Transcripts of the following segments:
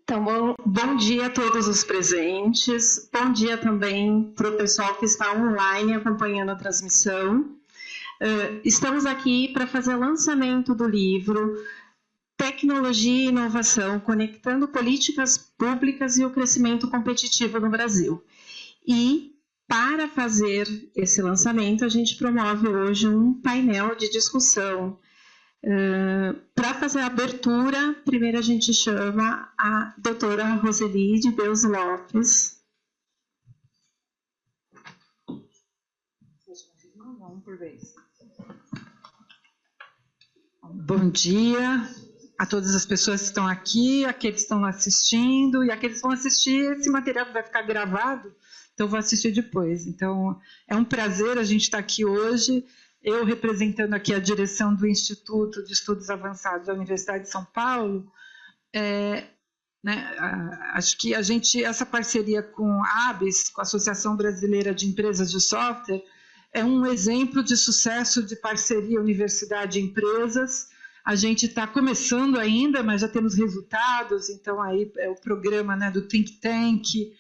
Então, bom dia a todos os presentes, bom dia também para o pessoal que está online acompanhando a transmissão. Estamos aqui para fazer o lançamento do livro Tecnologia e Inovação, conectando políticas públicas e o crescimento competitivo no Brasil. E, para fazer esse lançamento, a gente promove hoje um painel de discussão. Para fazer a abertura, primeiro a gente chama a doutora Roseli de Deus Lopes. Bom dia a todas as pessoas que estão aqui, aqueles que estão assistindo e aqueles que vão assistir. Esse material vai ficar gravado, então vou assistir depois. Então, é um prazer a gente estar aqui hoje. Eu representando aqui a direção do Instituto de Estudos Avançados da Universidade de São Paulo, acho que essa parceria com a ABS, com a Associação Brasileira de Empresas de Software, é um exemplo de sucesso de parceria universidade e empresas. A gente está começando ainda, mas já temos resultados, então aí é o programa, né, do Think Tank,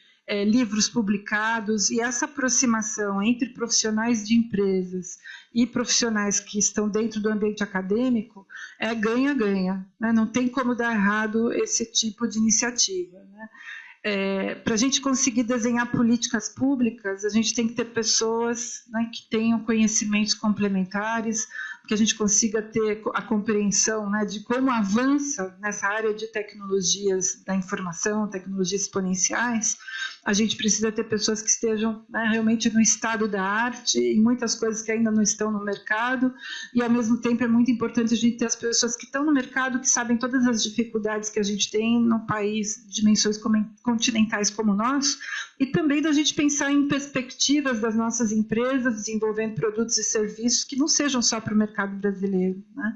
livros publicados, e essa aproximação entre profissionais de empresas e profissionais que estão dentro do ambiente acadêmico é ganha-ganha, né? Não tem como dar errado esse tipo de iniciativa, né? Para a gente conseguir desenhar políticas públicas, a gente tem que ter pessoas, né, que tenham conhecimentos complementares, que a gente consiga ter a compreensão, né, de como avança nessa área de tecnologias da informação, tecnologias exponenciais. A gente precisa ter pessoas que estejam, né, realmente no estado da arte, em muitas coisas que ainda não estão no mercado, e ao mesmo tempo é muito importante a gente ter as pessoas que estão no mercado, que sabem todas as dificuldades que a gente tem no país de dimensões continentais como o nosso, e também da gente pensar em perspectivas das nossas empresas, desenvolvendo produtos e serviços que não sejam só para o mercado brasileiro, né?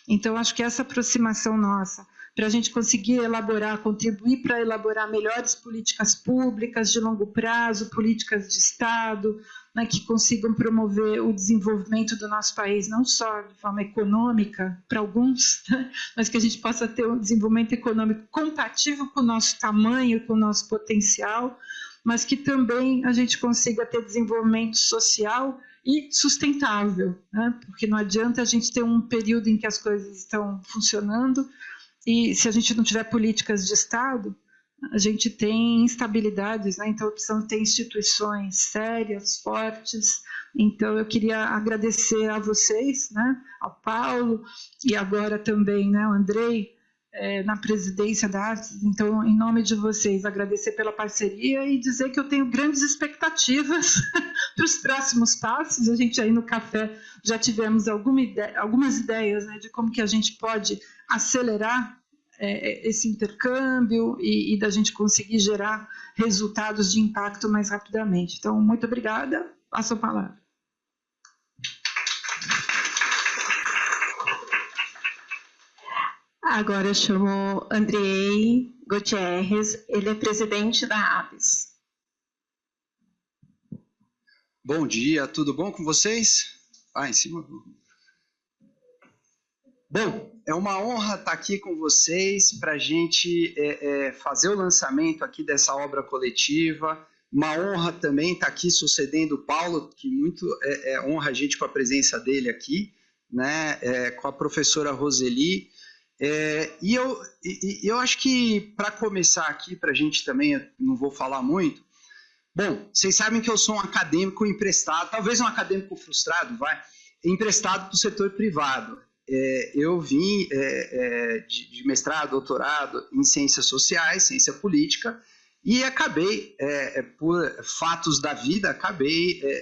Então, acho que essa aproximação nossa, para a gente conseguir elaborar, contribuir para elaborar melhores políticas públicas de longo prazo, políticas de Estado, né, que consigam promover o desenvolvimento do nosso país, não só de forma econômica, para alguns, né, mas que a gente possa ter um desenvolvimento econômico compatível com o nosso tamanho, com o nosso potencial, mas que também a gente consiga ter desenvolvimento social e sustentável, né? Porque não adianta a gente ter um período em que as coisas estão funcionando e se a gente não tiver políticas de Estado, a gente tem instabilidades, né? Então precisamos ter instituições sérias, fortes. Então eu queria agradecer a vocês, né? Ao Paulo e agora também, né, o Andrei, na presidência da Artes. Então, em nome de vocês, agradecer pela parceria e dizer que eu tenho grandes expectativas para os próximos passos. A gente aí no café já tivemos algumas ideias, né, de como que a gente pode acelerar esse intercâmbio e da gente conseguir gerar resultados de impacto mais rapidamente. Então, muito obrigada. Passo a palavra. Agora eu chamo Andrei Gutierrez, ele é presidente da ABS. Bom dia, tudo bom com vocês? Em cima. Bom, é uma honra estar aqui com vocês para a gente fazer o lançamento aqui dessa obra coletiva. Uma honra também estar aqui sucedendo o Paulo, que muito honra a gente com a presença dele aqui, né? Com a professora Roseli. E eu acho que, para começar aqui, para a gente também, eu não vou falar muito. Bom, vocês sabem que eu sou um acadêmico emprestado, talvez um acadêmico frustrado, emprestado para o setor privado. Eu vim de mestrado, doutorado em ciências sociais, ciência política, e acabei, por fatos da vida,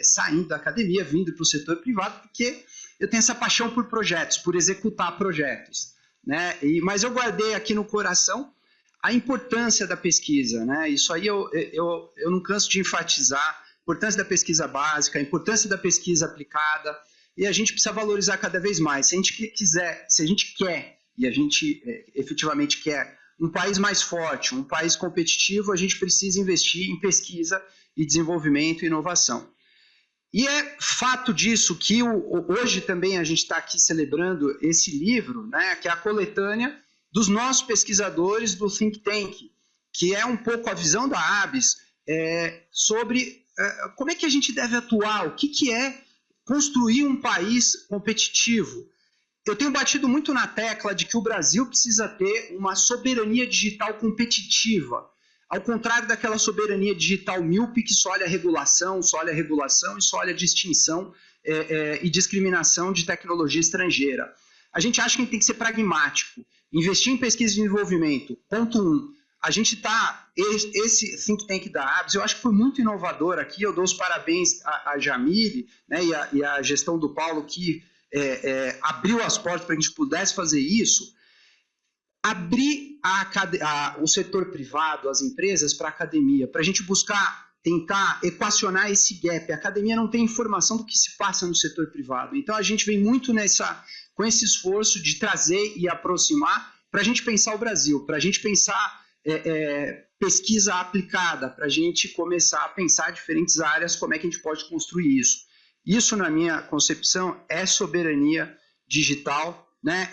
saindo da academia, vindo para o setor privado, porque eu tenho essa paixão por projetos, por executar projetos, né? Mas eu guardei aqui no coração a importância da pesquisa, né? Isso aí eu não canso de enfatizar, a importância da pesquisa básica, a importância da pesquisa aplicada, e a gente precisa valorizar cada vez mais. Se a gente quer, e a gente efetivamente quer, um país mais forte, um país competitivo, a gente precisa investir em pesquisa e desenvolvimento e inovação. E é fato disso que hoje também a gente está aqui celebrando esse livro, né, que é a coletânea dos nossos pesquisadores do Think Tank, que é um pouco a visão da ABS sobre como é que a gente deve atuar, o que é construir um país competitivo. Eu tenho batido muito na tecla de que o Brasil precisa ter uma soberania digital competitiva, ao contrário daquela soberania digital míope que só olha a regulação e só olha a distinção e discriminação de tecnologia estrangeira. A gente acha que a gente tem que ser pragmático, investir em pesquisa e desenvolvimento. Ponto 1. A gente está, esse think tank da ABS, eu acho que foi muito inovador aqui, eu dou os parabéns à Jamile, né, e à gestão do Paulo que abriu as portas para que a gente pudesse fazer isso. Abrir o setor privado, as empresas, para a academia, para a gente tentar equacionar esse gap. A academia não tem informação do que se passa no setor privado. Então, a gente vem muito com esse esforço de trazer e aproximar para a gente pensar o Brasil, para a gente pensar pesquisa aplicada, para a gente começar a pensar diferentes áreas, como é que a gente pode construir isso. Isso, na minha concepção, é soberania digital, né,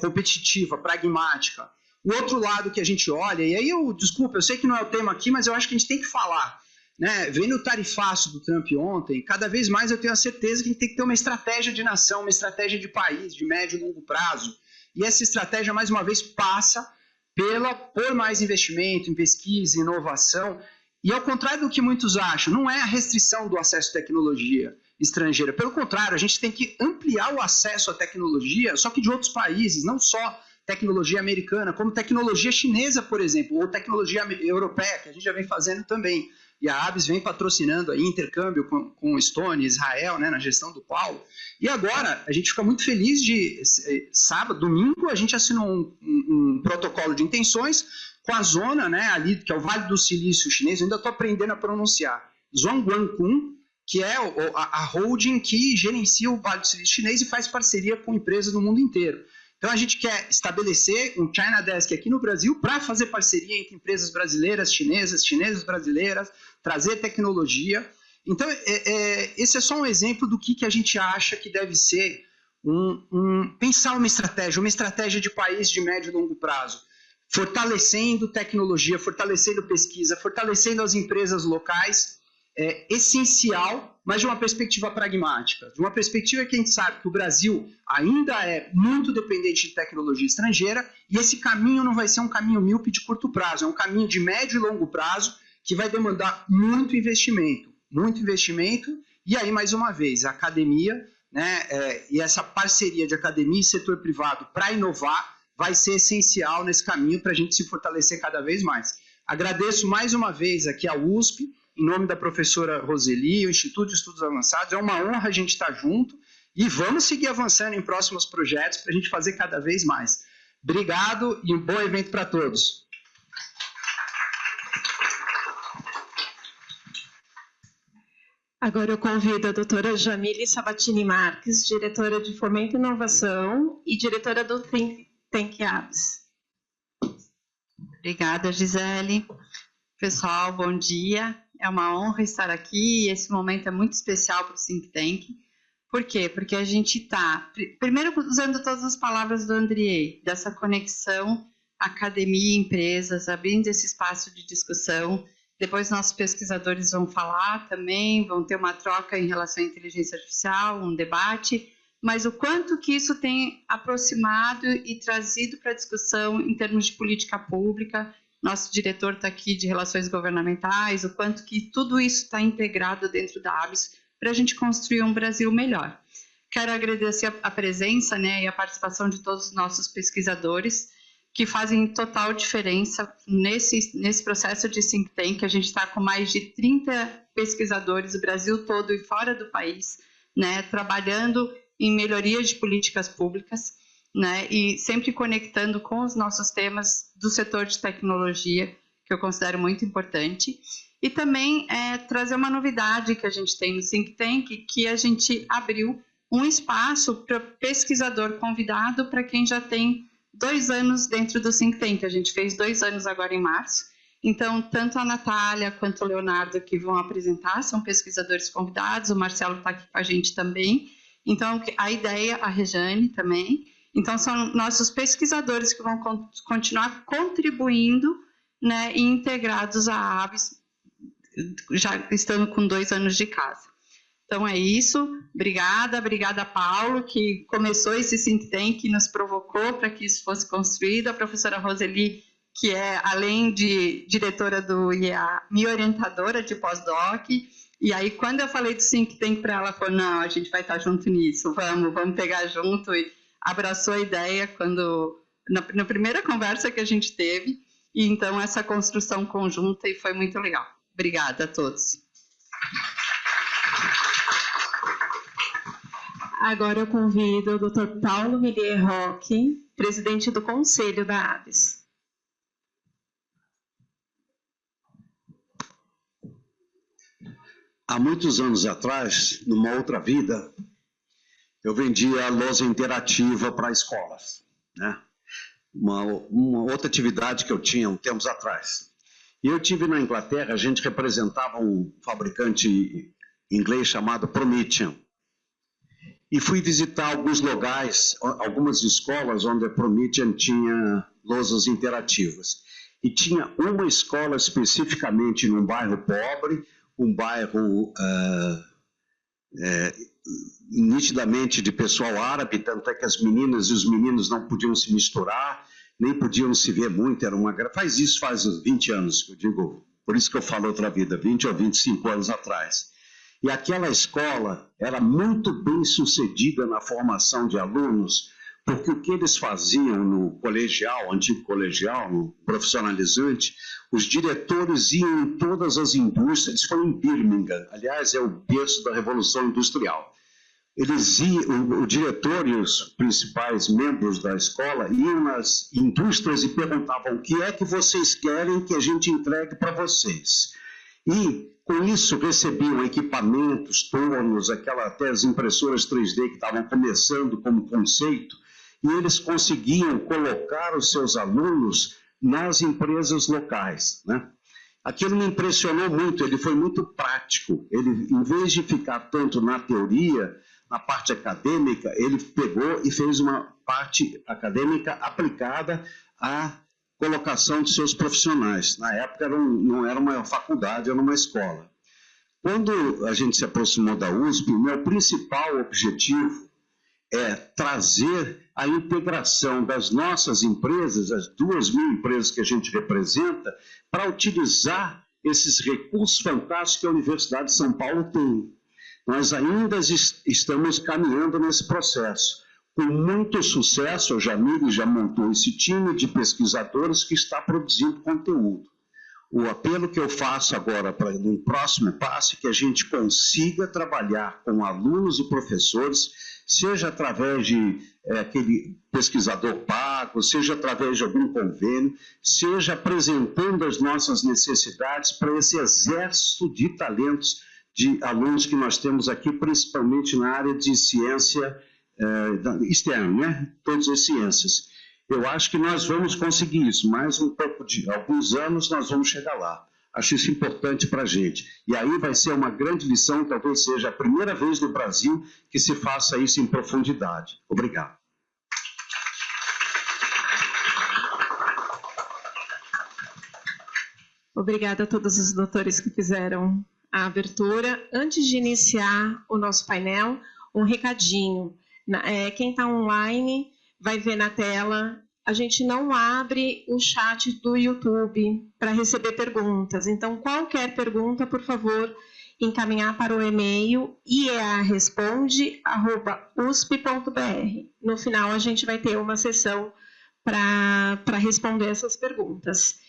competitiva, pragmática. O outro lado que a gente olha, e aí desculpa, eu sei que não é o tema aqui, mas eu acho que a gente tem que falar, né, vendo o tarifaço do Trump ontem, cada vez mais eu tenho a certeza que a gente tem que ter uma estratégia de nação, uma estratégia de país, de médio e longo prazo, e essa estratégia, mais uma vez, passa por mais investimento em pesquisa, inovação, e ao contrário do que muitos acham, não é a restrição do acesso à tecnologia estrangeira. Pelo contrário, a gente tem que ampliar o acesso à tecnologia, só que de outros países, não só tecnologia americana, como tecnologia chinesa, por exemplo, ou tecnologia europeia, que a gente já vem fazendo também. E a ABS vem patrocinando aí intercâmbio com Estônia, Israel, né, na gestão do Paulo. E agora, a gente fica muito feliz de, domingo, a gente assinou um protocolo de intenções com a zona, né, ali, que é o Vale do Silício chinês, eu ainda estou aprendendo a pronunciar, Zhongguancun, que é a holding que gerencia o Vale do Silício chinês e faz parceria com empresas do mundo inteiro. Então, a gente quer estabelecer um China Desk aqui no Brasil para fazer parceria entre empresas brasileiras, chinesas brasileiras, trazer tecnologia. Então, esse é só um exemplo do que a gente acha que deve ser pensar uma estratégia de país de médio e longo prazo, fortalecendo tecnologia, fortalecendo pesquisa, fortalecendo as empresas locais, essencial, mas de uma perspectiva pragmática, de uma perspectiva que a gente sabe que o Brasil ainda é muito dependente de tecnologia estrangeira e esse caminho não vai ser um caminho míope de curto prazo, é um caminho de médio e longo prazo que vai demandar muito investimento, e aí, mais uma vez, a academia, né, e essa parceria de academia e setor privado para inovar vai ser essencial nesse caminho para a gente se fortalecer cada vez mais. Agradeço mais uma vez aqui à USP, em nome da professora Roseli, o Instituto de Estudos Avançados, é uma honra a gente estar junto e vamos seguir avançando em próximos projetos para a gente fazer cada vez mais. Obrigado e um bom evento para todos. Agora eu convido a doutora Jamile Sabatini Marques, diretora de Fomento e Inovação e diretora do Think Tank ABS. Obrigada, Gisele. Pessoal, bom dia. É uma honra estar aqui e esse momento é muito especial para o Think Tank. Por quê? Porque a gente está, primeiro, usando todas as palavras do Andriei, dessa conexão academia e empresas, abrindo esse espaço de discussão. Depois nossos pesquisadores vão falar também, vão ter uma troca em relação à inteligência artificial, um debate, mas o quanto que isso tem aproximado e trazido para a discussão em termos de política pública. Nosso diretor está aqui de relações governamentais, o quanto que tudo isso está integrado dentro da ABS para a gente construir um Brasil melhor. Quero agradecer a presença, né, e a participação de todos os nossos pesquisadores, que fazem total diferença nesse processo de think tank. A gente está com mais de 30 pesquisadores do Brasil todo e fora do país, né, trabalhando em melhorias de políticas públicas, né, e sempre conectando com os nossos temas do setor de tecnologia, que eu considero muito importante, e também trazer uma novidade que a gente tem no Think Tank, que a gente abriu um espaço para pesquisador convidado para quem já tem 2 anos dentro do Think Tank. A gente fez 2 anos agora em março, então tanto a Natália quanto o Leonardo que vão apresentar são pesquisadores convidados, o Marcelo está aqui com a gente também, então a ideia, a Rejane também. Então, são nossos pesquisadores que vão continuar contribuindo né, e integrados à ABS, já estando com 2 anos de casa. Então é isso, obrigada Paulo, que começou esse think tank, que nos provocou para que isso fosse construído, a professora Roseli, que é, além de diretora do IEA, minha orientadora de pós-doc, e aí quando eu falei do think tank para ela, ela falou, não, a gente vai estar junto nisso, vamos pegar junto, e abraçou a ideia na primeira conversa que a gente teve, e então essa construção conjunta, e foi muito legal. Obrigada a todos. Agora eu convido o Dr. Paulo Millier Roque, presidente do Conselho da ABS. Há muitos anos atrás, numa outra vida, eu vendia lousa interativa para escolas, né? Uma outra atividade que eu tinha tempos atrás. E eu tive na Inglaterra, a gente representava um fabricante inglês chamado Promethean. E fui visitar alguns lugares, algumas escolas onde a Promethean tinha lousas interativas. E tinha uma escola especificamente num bairro pobre, um bairro nitidamente de pessoal árabe, tanto é que as meninas e os meninos não podiam se misturar, nem podiam se ver muito, faz 20 anos, que eu digo, por isso que eu falo outra vida, 20 ou 25 anos atrás. E aquela escola era muito bem sucedida na formação de alunos, porque o que eles faziam no colegial, antigo colegial, no profissionalizante, os diretores iam em todas as indústrias, eles foram em Birmingham, aliás, é o berço da Revolução Industrial. Eles iam, o diretor e os principais membros da escola iam nas indústrias e perguntavam o que é que vocês querem que a gente entregue para vocês. E, com isso, recebiam equipamentos, tornos, até as impressoras 3D que estavam começando como conceito, e eles conseguiam colocar os seus alunos nas empresas locais, né? Aquilo me impressionou muito, ele foi muito prático. Ele, em vez de ficar tanto na teoria, na parte acadêmica, ele pegou e fez uma parte acadêmica aplicada à colocação de seus profissionais. Na época não era uma faculdade, era uma escola. Quando a gente se aproximou da USP, o meu principal objetivo é trazer a integração das nossas empresas, as 2.000 empresas que a gente representa, para utilizar esses recursos fantásticos que a Universidade de São Paulo tem. Nós ainda estamos caminhando nesse processo. Com muito sucesso, a Jamile já montou esse time de pesquisadores que está produzindo conteúdo. O apelo que eu faço agora para um próximo passo é que a gente consiga trabalhar com alunos e professores, seja através de aquele pesquisador pago, seja através de algum convênio, seja apresentando as nossas necessidades para esse exército de talentos de alunos que nós temos aqui, principalmente na área de ciência externa, né? Todas as ciências. Eu acho que nós vamos conseguir isso, mais alguns anos nós vamos chegar lá. Acho isso importante para a gente. E aí vai ser uma grande lição, talvez seja a primeira vez no Brasil que se faça isso em profundidade. Obrigado. Obrigada a todos os doutores que fizeram a abertura. Antes de iniciar o nosso painel, um recadinho. Quem está online vai ver na tela, a gente não abre o chat do YouTube para receber perguntas. Então, qualquer pergunta, por favor, encaminhar para o e-mail iearesponde@usp.br. No final, a gente vai ter uma sessão para responder essas perguntas.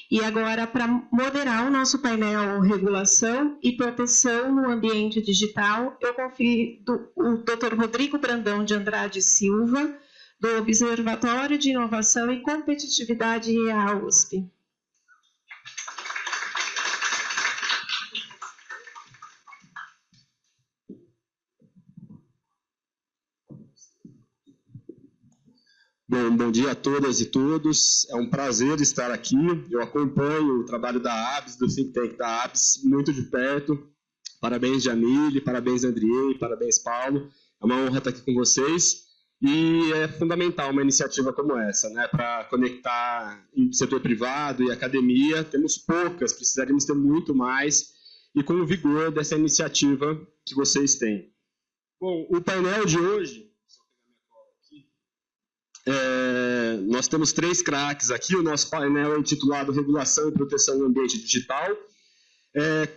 E agora, para moderar o nosso painel Regulação e Proteção no Ambiente Digital, eu convido o Dr. Rodrigo Brandão de Andrade Silva, do Observatório de Inovação e Competitividade IEA USP. Bom dia a todas e todos. É um prazer estar aqui. Eu acompanho o trabalho da ABS, do think tank da ABS, muito de perto. Parabéns, Jamile, parabéns, Andriei, parabéns, Paulo. É uma honra estar aqui com vocês. E é fundamental uma iniciativa como essa, né, para conectar o setor privado e academia. Temos poucas, precisaríamos ter muito mais, e com o vigor dessa iniciativa que vocês têm. Bom, o painel de hoje, nós temos 3 craques aqui. O nosso painel é intitulado Regulação e Proteção no Ambiente Digital.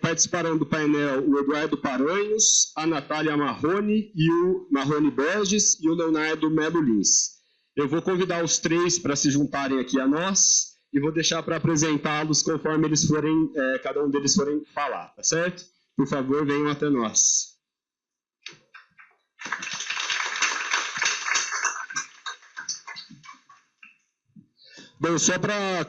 Participaram do painel o Eduardo Paranhos, a Natália Marrone, e o Marrone Borges e o Leonardo Melo Lins. Eu vou convidar os 3 para se juntarem aqui a nós e vou deixar para apresentá-los conforme eles forem, cada um deles forem falar, tá certo? Por favor, venham até nós. Bom, só para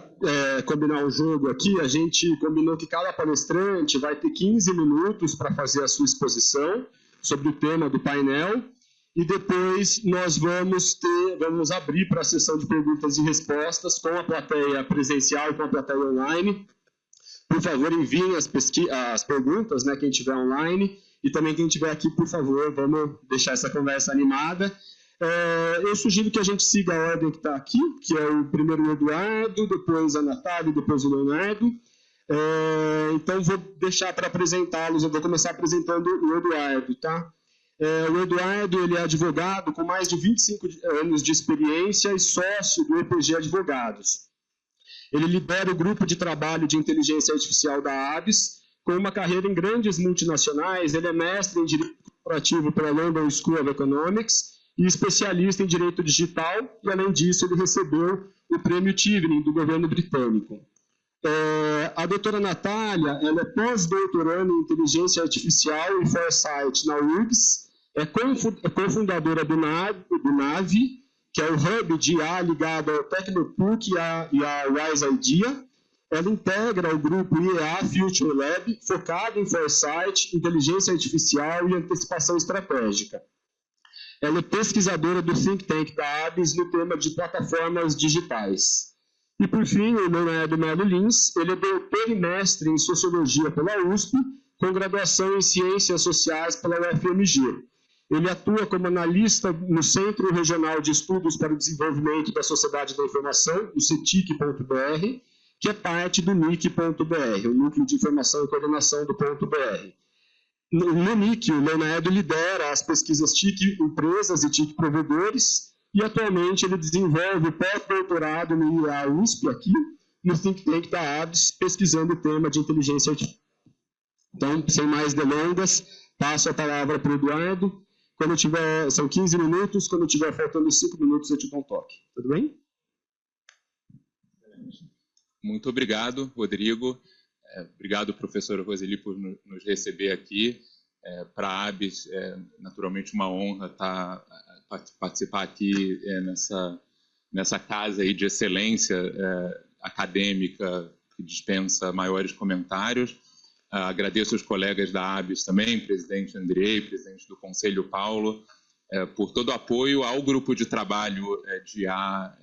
combinar o jogo aqui, a gente combinou que cada palestrante vai ter 15 minutos para fazer a sua exposição sobre o tema do painel, e depois nós vamos abrir para a sessão de perguntas e respostas com a plateia presencial e com a plateia online. Por favor, enviem as perguntas, né, quem estiver online, e também quem estiver aqui, por favor, vamos deixar essa conversa animada. Eu sugiro que a gente siga a ordem que está aqui, que é o primeiro o Eduardo, depois a Natália e depois o Leonardo. Então, vou deixar para apresentá-los. Eu vou começar apresentando o Eduardo, tá? O Eduardo, ele é advogado com mais de 25 anos de experiência e sócio do EPG Advogados. Ele lidera o grupo de trabalho de inteligência artificial da ABS, com uma carreira em grandes multinacionais. Ele é mestre em Direito Corporativo pela London School of Economics e especialista em Direito Digital, e, além disso, ele recebeu o Prêmio Tivering do governo britânico. A doutora Natália, ela é pós-doutoranda em Inteligência Artificial e Foresight na URGS, é cofundadora do NAVE, que é o hub de IA ligado ao Tecnopuc e à Rise Idea. Ela integra o grupo IEA Future Lab, focado em Foresight, Inteligência Artificial e Antecipação Estratégica. Ela é pesquisadora do think tank da ABS no tema de plataformas digitais. E, por fim, o Leonardo Melo Lins, ele é doutor e mestre em Sociologia pela USP, com graduação em Ciências Sociais pela UFMG. Ele atua como analista no Centro Regional de Estudos para o Desenvolvimento da Sociedade da Informação, o CETIC.br, que é parte do NIC.br, o Núcleo de Informação e Coordenação do .br. No NIC, o Leonardo lidera as pesquisas TIC Empresas e TIC Provedores, e atualmente ele desenvolve o pós-doutorado no IEA USP, aqui, no think tank da ABS, pesquisando o tema de inteligência artificial. Então, sem mais delongas, passo a palavra para o Eduardo. São 15 minutos, quando tiver faltando 5 minutos eu te dou um toque. Tudo bem? Muito obrigado, Rodrigo. Obrigado, professora Roseli, por nos receber aqui. Para a ABS, naturalmente uma honra participar aqui nessa casa aí de excelência acadêmica que dispensa maiores comentários. Agradeço os colegas da ABS também, presidente Andrei, presidente do Conselho Paulo, por todo o apoio ao grupo de trabalho de IA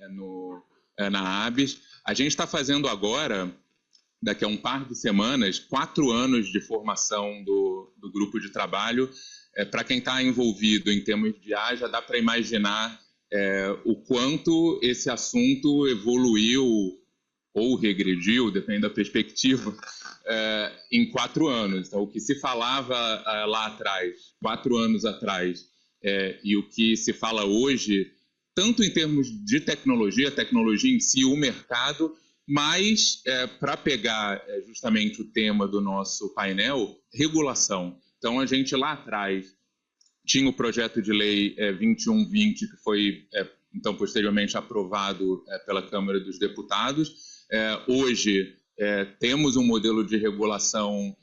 na ABS. A gente está fazendo agora, daqui a um par de semanas, 4 anos de formação do grupo de trabalho. Para quem está envolvido em termos de IA, já dá para imaginar o quanto esse assunto evoluiu ou regrediu, depende da perspectiva, em 4 anos. Então, o que se falava lá atrás, 4 anos atrás, e o que se fala hoje, tanto em termos de tecnologia em si, o mercado, mas para pegar justamente o tema do nosso painel, regulação. Então, a gente lá atrás tinha o projeto de lei 2120, que foi, então, posteriormente aprovado pela Câmara dos Deputados. Hoje, temos um modelo de regulação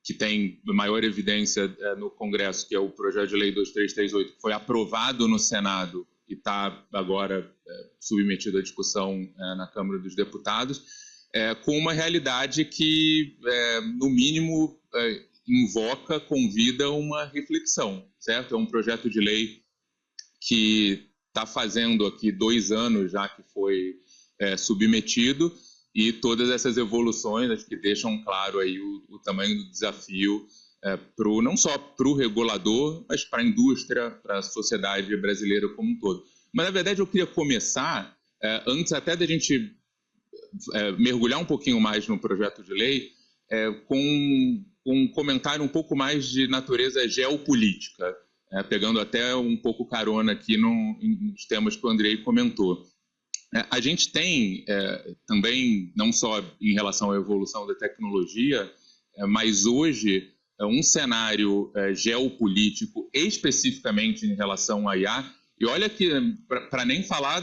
que tem maior evidência no Congresso, que é o projeto de lei 2338, que foi aprovado no Senado e está agora submetido à discussão na Câmara dos Deputados, com uma realidade que, no mínimo, convida uma reflexão, certo? É um projeto de lei que está fazendo aqui 2 anos já que foi submetido, e todas essas evoluções acho que deixam claro aí o tamanho do desafio não só para o regulador, mas para a indústria, para a sociedade brasileira como um todo. Mas, na verdade, eu queria começar, antes até da gente mergulhar um pouquinho mais no projeto de lei, com um comentário um pouco mais de natureza geopolítica, pegando até um pouco carona aqui nos temas que o Andrei comentou. A gente tem também, não só em relação à evolução da tecnologia, mas hoje um cenário geopolítico especificamente em relação à IA. E olha que, para nem falar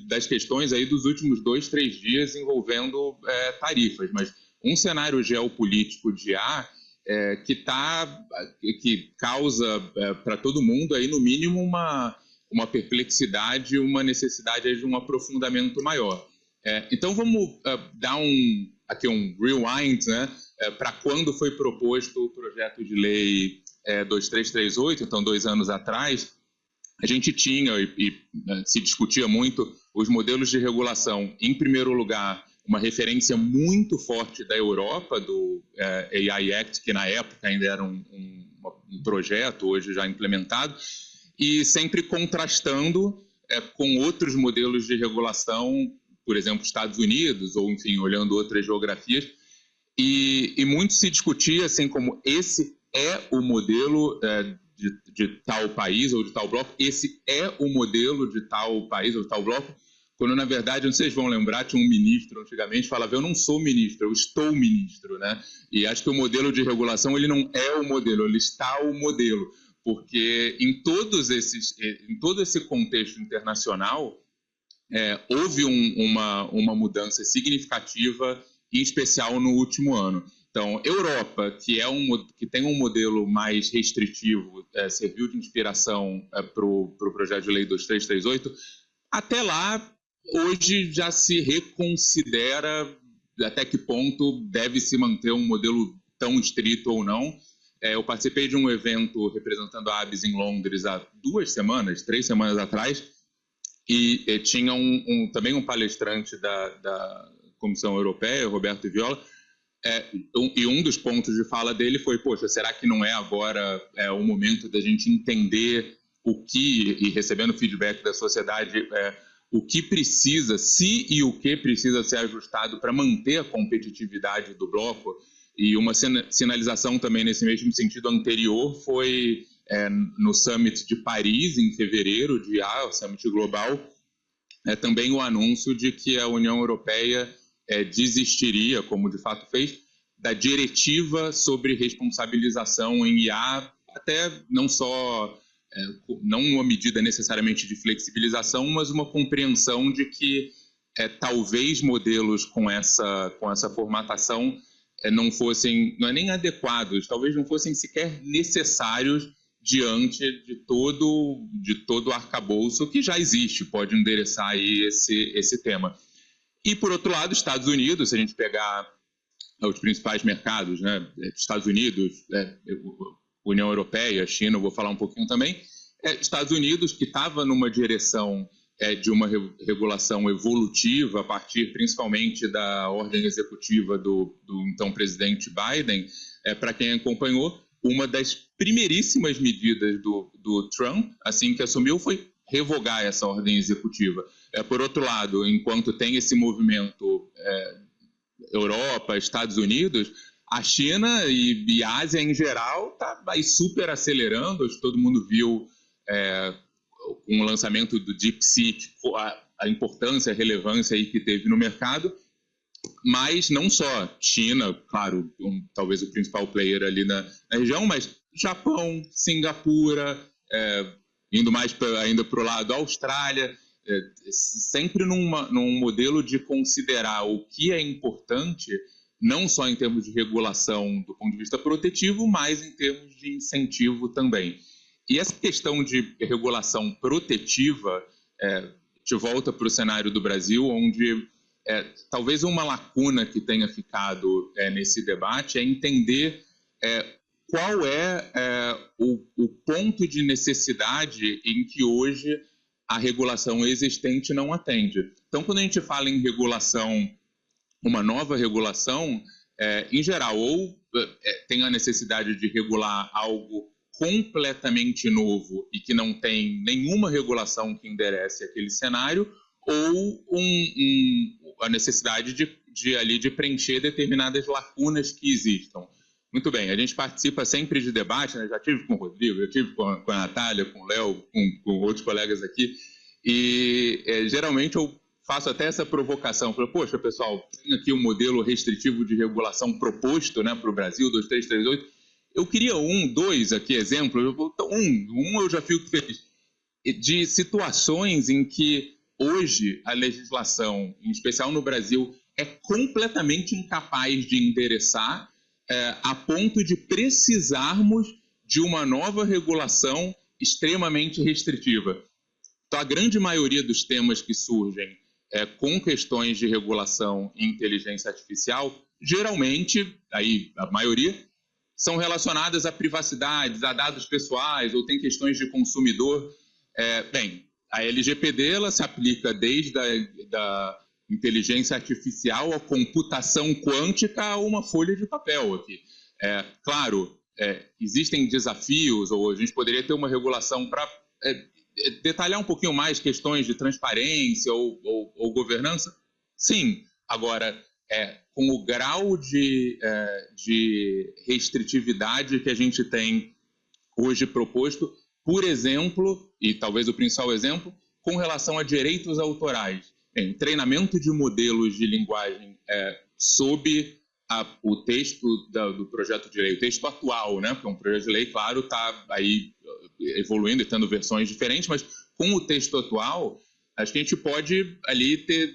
das questões aí dos últimos 2, 3 dias envolvendo tarifas, mas um cenário geopolítico de IA que causa para todo mundo aí no mínimo uma perplexidade, uma necessidade de um aprofundamento maior. Então vamos dar aqui um rewind, né, para quando foi proposto o projeto de lei 2338, então 2 anos atrás. A gente tinha e se discutia muito os modelos de regulação. Em primeiro lugar, uma referência muito forte da Europa, do AI Act, que na época ainda era um projeto, hoje já implementado, e sempre contrastando com outros modelos de regulação, por exemplo, Estados Unidos, ou enfim, olhando outras geografias. E muito se discutia assim como esse é o modelo de tal país ou de tal bloco, esse é o modelo de tal país ou de tal bloco, quando na verdade, não sei se vocês vão lembrar, tinha um ministro antigamente que falava, eu não sou ministro, eu estou ministro, né? E acho que o modelo de regulação, ele não é o modelo, ele está o modelo, porque em todo esse contexto internacional, houve uma mudança significativa, em especial no último ano. Então, Europa, que tem um modelo mais restritivo, serviu de inspiração para o projeto de lei 2338, até lá, hoje já se reconsidera até que ponto deve se manter um modelo tão estrito ou não. Eu participei de um evento representando a ABS em Londres há 3 semanas atrás, e tinha também um palestrante da Comissão Europeia, Roberto Viola, e um dos pontos de fala dele foi, poxa, será que não é agora o momento da gente entender e recebendo feedback da sociedade, o que precisa, e o que precisa ser ajustado para manter a competitividade do bloco? E uma sinalização também nesse mesmo sentido anterior foi no Summit de Paris, em fevereiro, o Summit Global, também o anúncio de que a União Europeia desistiria, como de fato fez, da diretiva sobre responsabilização em IA, até não só, não uma medida necessariamente de flexibilização, mas uma compreensão de que talvez modelos com essa formatação não é nem adequados, talvez não fossem sequer necessários diante de todo o arcabouço que já existe, pode endereçar aí esse tema. E, por outro lado, Estados Unidos, se a gente pegar os principais mercados, né, Estados Unidos, União Europeia, China, eu vou falar um pouquinho também, Estados Unidos, que estava numa direção de uma regulação evolutiva, a partir principalmente da ordem executiva do então presidente Biden, para quem acompanhou, uma das primeiríssimas medidas do Trump, assim que assumiu, foi revogar essa ordem executiva. Por outro lado, enquanto tem esse movimento Europa, Estados Unidos, a China e a Ásia em geral está aí super acelerando. Todo mundo viu com o lançamento do DeepSeek a importância, a relevância aí que teve no mercado, mas não só China, claro, talvez o principal player ali na região, mas Japão, Singapura, indo mais ainda para o lado da Austrália, sempre num modelo de considerar o que é importante, não só em termos de regulação do ponto de vista protetivo, mas em termos de incentivo também. E essa questão de regulação protetiva, te volta para o cenário do Brasil, onde talvez uma lacuna que tenha ficado nesse debate é entender qual é o ponto de necessidade em que hoje a regulação existente não atende. Então, quando a gente fala em regulação, uma nova regulação, em geral, ou tem a necessidade de regular algo completamente novo e que não tem nenhuma regulação que enderece aquele cenário, ou a necessidade de preencher determinadas lacunas que existam. Muito bem, a gente participa sempre de debate, né? Já tive com o Rodrigo, já tive com a Natália, com o Léo, com outros colegas aqui, e geralmente eu faço até essa provocação, falo, poxa, pessoal, tem aqui um modelo restritivo de regulação proposto, né, para o Brasil, 2338, eu queria dois aqui exemplos, eu já fico feliz, de situações em que hoje a legislação, em especial no Brasil, é completamente incapaz de endereçar a ponto de precisarmos de uma nova regulação extremamente restritiva. Então, a grande maioria dos temas que surgem com questões de regulação e inteligência artificial, geralmente, aí a maioria, são relacionadas a privacidades, a dados pessoais, ou tem questões de consumidor. Bem, a LGPD ela se aplica desde da inteligência artificial à computação quântica a uma folha de papel aqui. Claro, existem desafios, ou a gente poderia ter uma regulação para detalhar um pouquinho mais questões de transparência ou governança? Sim. Agora, com o grau de restritividade que a gente tem hoje proposto, por exemplo, e talvez o principal exemplo, com relação a direitos autorais. Treinamento de modelos de linguagem sob o texto do projeto de lei, o texto atual, né? Porque um projeto de lei, claro, está aí evoluindo e tendo versões diferentes, mas com o texto atual, acho que a gente pode ali ter,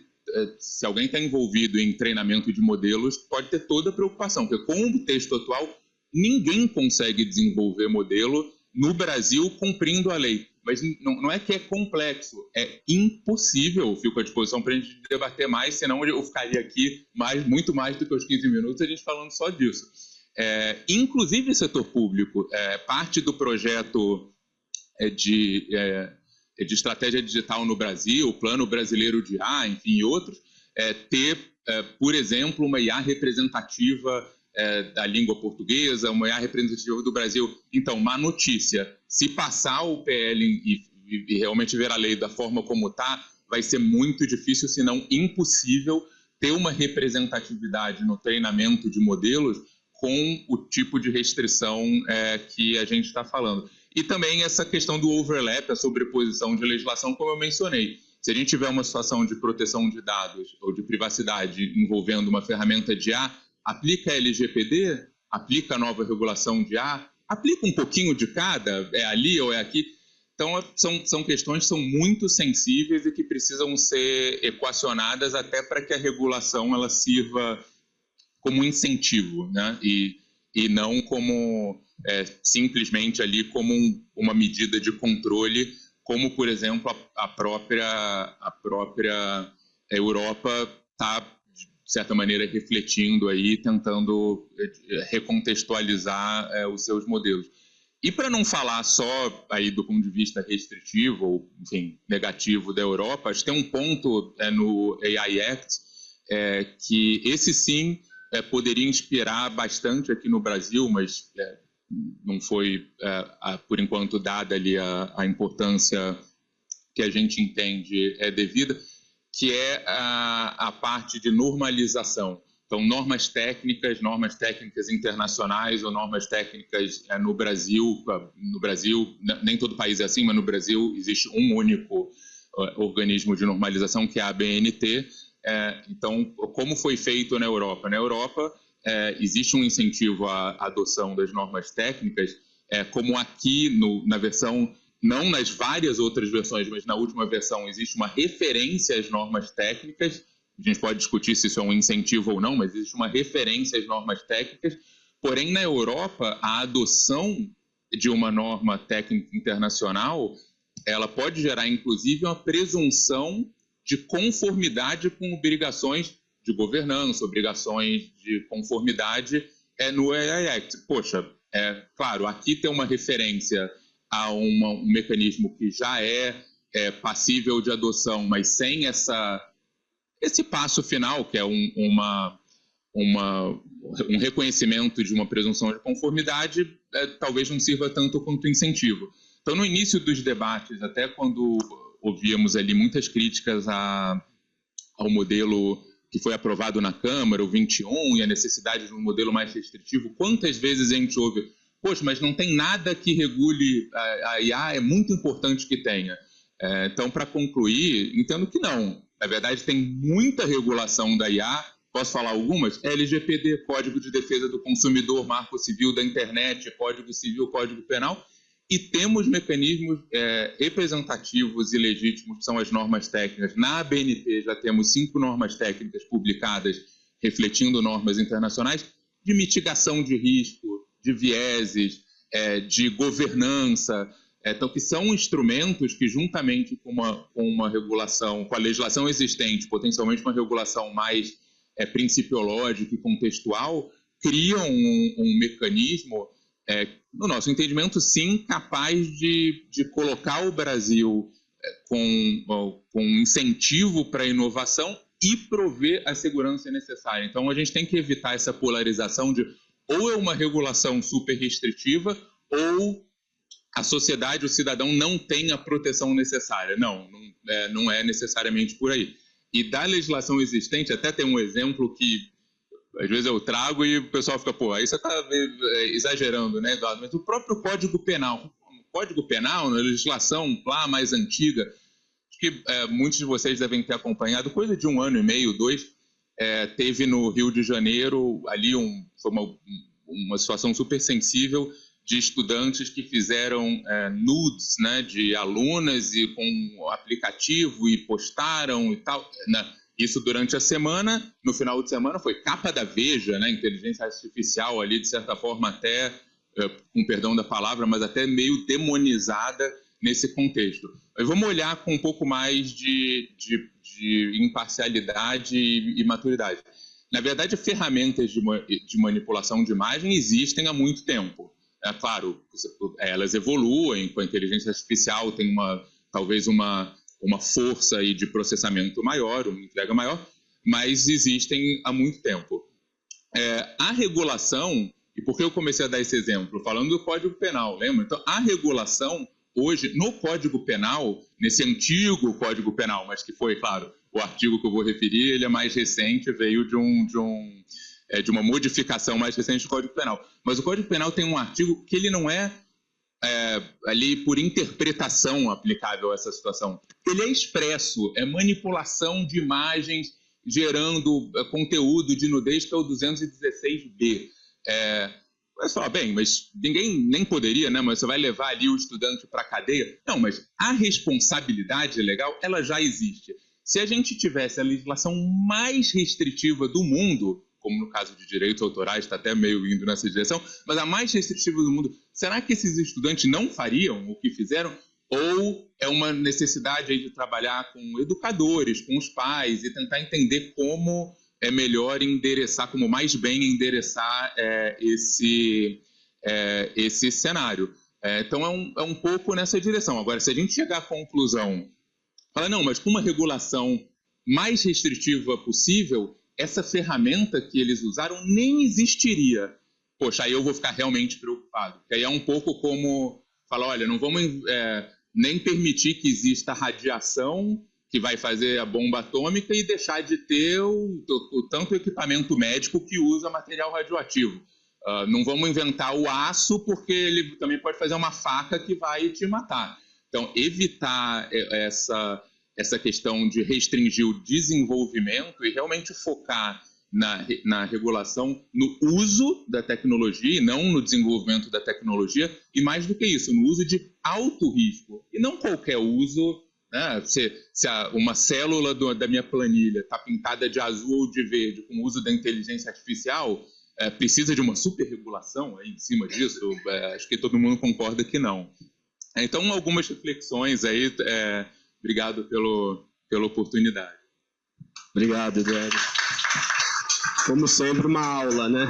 se alguém está envolvido em treinamento de modelos, pode ter toda a preocupação, porque com o texto atual, ninguém consegue desenvolver modelo no Brasil cumprindo a lei. Mas não é que é complexo, é impossível. Fico à disposição para a gente debater mais, senão eu ficaria aqui muito mais do que os 15 minutos a gente falando só disso. Inclusive, setor público, parte do projeto de estratégia digital no Brasil, o Plano Brasileiro de IA, enfim, e outros, ter, por exemplo, uma IA representativa da língua portuguesa, uma IA representativa do Brasil. Então, má notícia, se passar o PL e realmente ver a lei da forma como está, vai ser muito difícil, se não impossível, ter uma representatividade no treinamento de modelos com o tipo de restrição que a gente está falando. E também essa questão do overlap, a sobreposição de legislação, como eu mencionei. Se a gente tiver uma situação de proteção de dados ou de privacidade envolvendo uma ferramenta de IA, aplica a LGPD, aplica a nova regulação de IA, aplica um pouquinho de cada, é ali ou é aqui. Então, são questões que são muito sensíveis e que precisam ser equacionadas até para que a regulação ela sirva como incentivo, né? E não como simplesmente ali como uma medida de controle, como, por exemplo, a própria Europa está, de certa maneira, refletindo aí, tentando recontextualizar os seus modelos. E para não falar só aí do ponto de vista restritivo ou, enfim, negativo da Europa, acho que tem um ponto no AI Act que esse sim poderia inspirar bastante aqui no Brasil, mas não foi, por enquanto, dada ali a importância que a gente entende devida, que é a parte de normalização. Então, normas técnicas internacionais ou normas técnicas no Brasil. No Brasil, nem todo país é assim, mas no Brasil existe um único organismo de normalização, que é a ABNT. Então, como foi feito na Europa? Na Europa, existe um incentivo à adoção das normas técnicas, como aqui na versão, não nas várias outras versões, mas na última versão existe uma referência às normas técnicas. A gente pode discutir se isso é um incentivo ou não, mas existe uma referência às normas técnicas. Porém, na Europa, a adoção de uma norma técnica internacional, ela pode gerar, inclusive, uma presunção de conformidade com obrigações de governança, obrigações de conformidade no AI Act. Poxa, claro, aqui tem uma referência a um mecanismo que já é passível de adoção, mas sem esse passo final, que é um reconhecimento de uma presunção de conformidade talvez não sirva tanto quanto incentivo. Então, no início dos debates, até quando ouvíamos ali muitas críticas ao modelo que foi aprovado na Câmara, o 21, e a necessidade de um modelo mais restritivo, quantas vezes a gente ouve, poxa, mas não tem nada que regule a IA, é muito importante que tenha. Então, para concluir, entendo que não. Na verdade, tem muita regulação da IA. Posso falar algumas? LGPD, Código de Defesa do Consumidor, Marco Civil da Internet, Código Civil, Código Penal, e temos mecanismos representativos e legítimos, que são as normas técnicas. Na ABNT já temos 5 normas técnicas publicadas, refletindo normas internacionais, de mitigação de risco, de vieses, de governança, então, que são instrumentos que, juntamente com uma regulação, com a legislação existente, potencialmente uma regulação mais principiológica e contextual, criam um mecanismo, no nosso entendimento, sim, capaz de colocar o Brasil com incentivo para a inovação e prover a segurança necessária. Então, a gente tem que evitar essa polarização de ou é uma regulação super restritiva ou a sociedade, o cidadão não tem a proteção necessária. Não é necessariamente por aí. E da legislação existente, até tem um exemplo que às vezes eu trago e o pessoal fica, aí você está exagerando, né, Eduardo? Mas o próprio Código Penal. O Código Penal, na legislação lá mais antiga, acho que muitos de vocês devem ter acompanhado, coisa de 1 ano e meio, 2, teve no Rio de Janeiro, ali foi uma situação super sensível de estudantes que fizeram nudes, né, de alunas e com aplicativo e postaram e tal, né? Isso durante a semana, no final de semana foi capa da Veja, né, inteligência artificial ali, de certa forma até, com perdão da palavra, mas até meio demonizada nesse contexto. Mas vamos olhar com um pouco mais de imparcialidade e maturidade. Na verdade, ferramentas de manipulação de imagem existem há muito tempo. Claro, elas evoluem, com a inteligência artificial tem talvez uma força aí de processamento maior, uma entrega maior, mas existem há muito tempo. A regulação, e por que eu comecei a dar esse exemplo? Falando do Código Penal, lembra? Então, a regulação, hoje, no Código Penal, nesse antigo Código Penal, mas que foi, claro, o artigo que eu vou referir, ele é mais recente, veio de uma modificação mais recente do Código Penal. Mas o Código Penal tem um artigo que ele não é ali por interpretação aplicável a essa situação. Ele é expresso, é manipulação de imagens gerando conteúdo de nudez, que é o 216B. Vai falar, bem, mas ninguém nem poderia, né? Mas você vai levar ali o estudante para a cadeia? Não, mas a responsabilidade legal, ela já existe. Se a gente tivesse a legislação mais restritiva do mundo, como no caso de direitos autorais, está até meio indo nessa direção, mas a mais restritiva do mundo, será que esses estudantes não fariam o que fizeram? Ou é uma necessidade aí de trabalhar com educadores, com os pais, e tentar entender como é melhor endereçar, como mais bem endereçar esse cenário? Então, é um pouco nessa direção. Agora, se a gente chegar à conclusão, fala, não, mas com uma regulação mais restritiva possível, essa ferramenta que eles usaram nem existiria. Poxa, aí eu vou ficar realmente preocupado. Porque aí é um pouco como falar, olha, não vamos nem permitir que exista radiação que vai fazer a bomba atômica e deixar de ter tanto equipamento médico que usa material radioativo. Não vamos inventar o aço porque ele também pode fazer uma faca que vai te matar. Então, evitar essa questão de restringir o desenvolvimento e realmente focar na regulação, no uso da tecnologia e não no desenvolvimento da tecnologia, e mais do que isso, no uso de alto risco, e não qualquer uso, né? Se uma célula da minha planilha está pintada de azul ou de verde com o uso da inteligência artificial, precisa de uma super regulação aí em cima disso? Acho que todo mundo concorda que não. Então, algumas reflexões aí. Obrigado pela oportunidade. Obrigado, Eduardo. Como sempre, uma aula, né?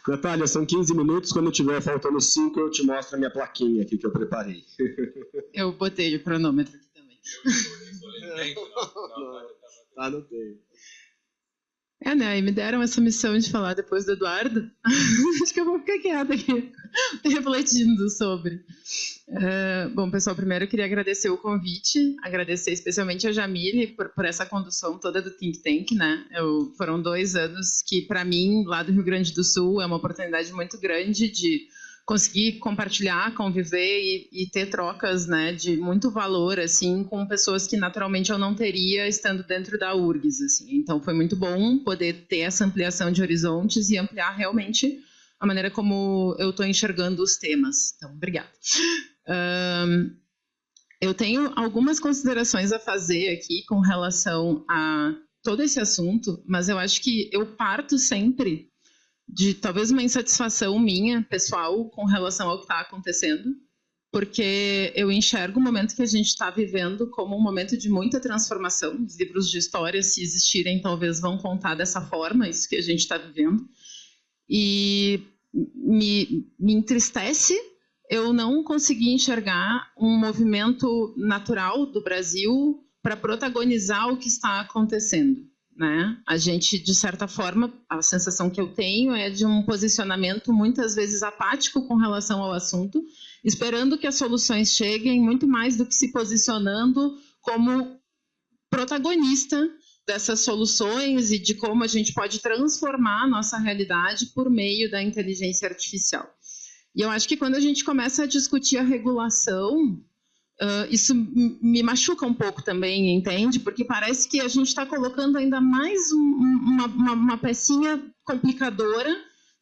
Natália, são 15 minutos. Quando tiver faltando 5, eu te mostro a minha plaquinha aqui que eu preparei. Eu botei o cronômetro aqui também. Não tem. Né? E me deram essa missão de falar depois do Eduardo. Acho que eu vou ficar quieta aqui, refletindo sobre. Bom, pessoal, primeiro eu queria agradecer o convite, agradecer especialmente a Jamile por essa condução toda do Think Tank, né? Foram 2 anos que, para mim, lá do Rio Grande do Sul, é uma oportunidade muito grande de conseguir compartilhar, conviver e ter trocas, né, de muito valor, assim, com pessoas que naturalmente eu não teria estando dentro da URGS, assim. Então foi muito bom poder ter essa ampliação de horizontes e ampliar realmente a maneira como eu estou enxergando os temas. Então, obrigada. Eu tenho algumas considerações a fazer aqui com relação a todo esse assunto, mas eu acho que eu parto sempre de talvez uma insatisfação minha, pessoal, com relação ao que está acontecendo, porque eu enxergo o momento que a gente está vivendo como um momento de muita transformação. Os livros de história, se existirem, talvez vão contar dessa forma, isso que a gente está vivendo. E me entristece eu não conseguir enxergar um movimento natural do Brasil para protagonizar o que está acontecendo. Né? A gente, de certa forma, a sensação que eu tenho é de um posicionamento muitas vezes apático com relação ao assunto, esperando que as soluções cheguem, muito mais do que se posicionando como protagonista dessas soluções e de como a gente pode transformar a nossa realidade por meio da inteligência artificial. E eu acho que quando a gente começa a discutir a regulação, isso me machuca um pouco também, entende? Porque parece que a gente está colocando ainda mais uma pecinha complicadora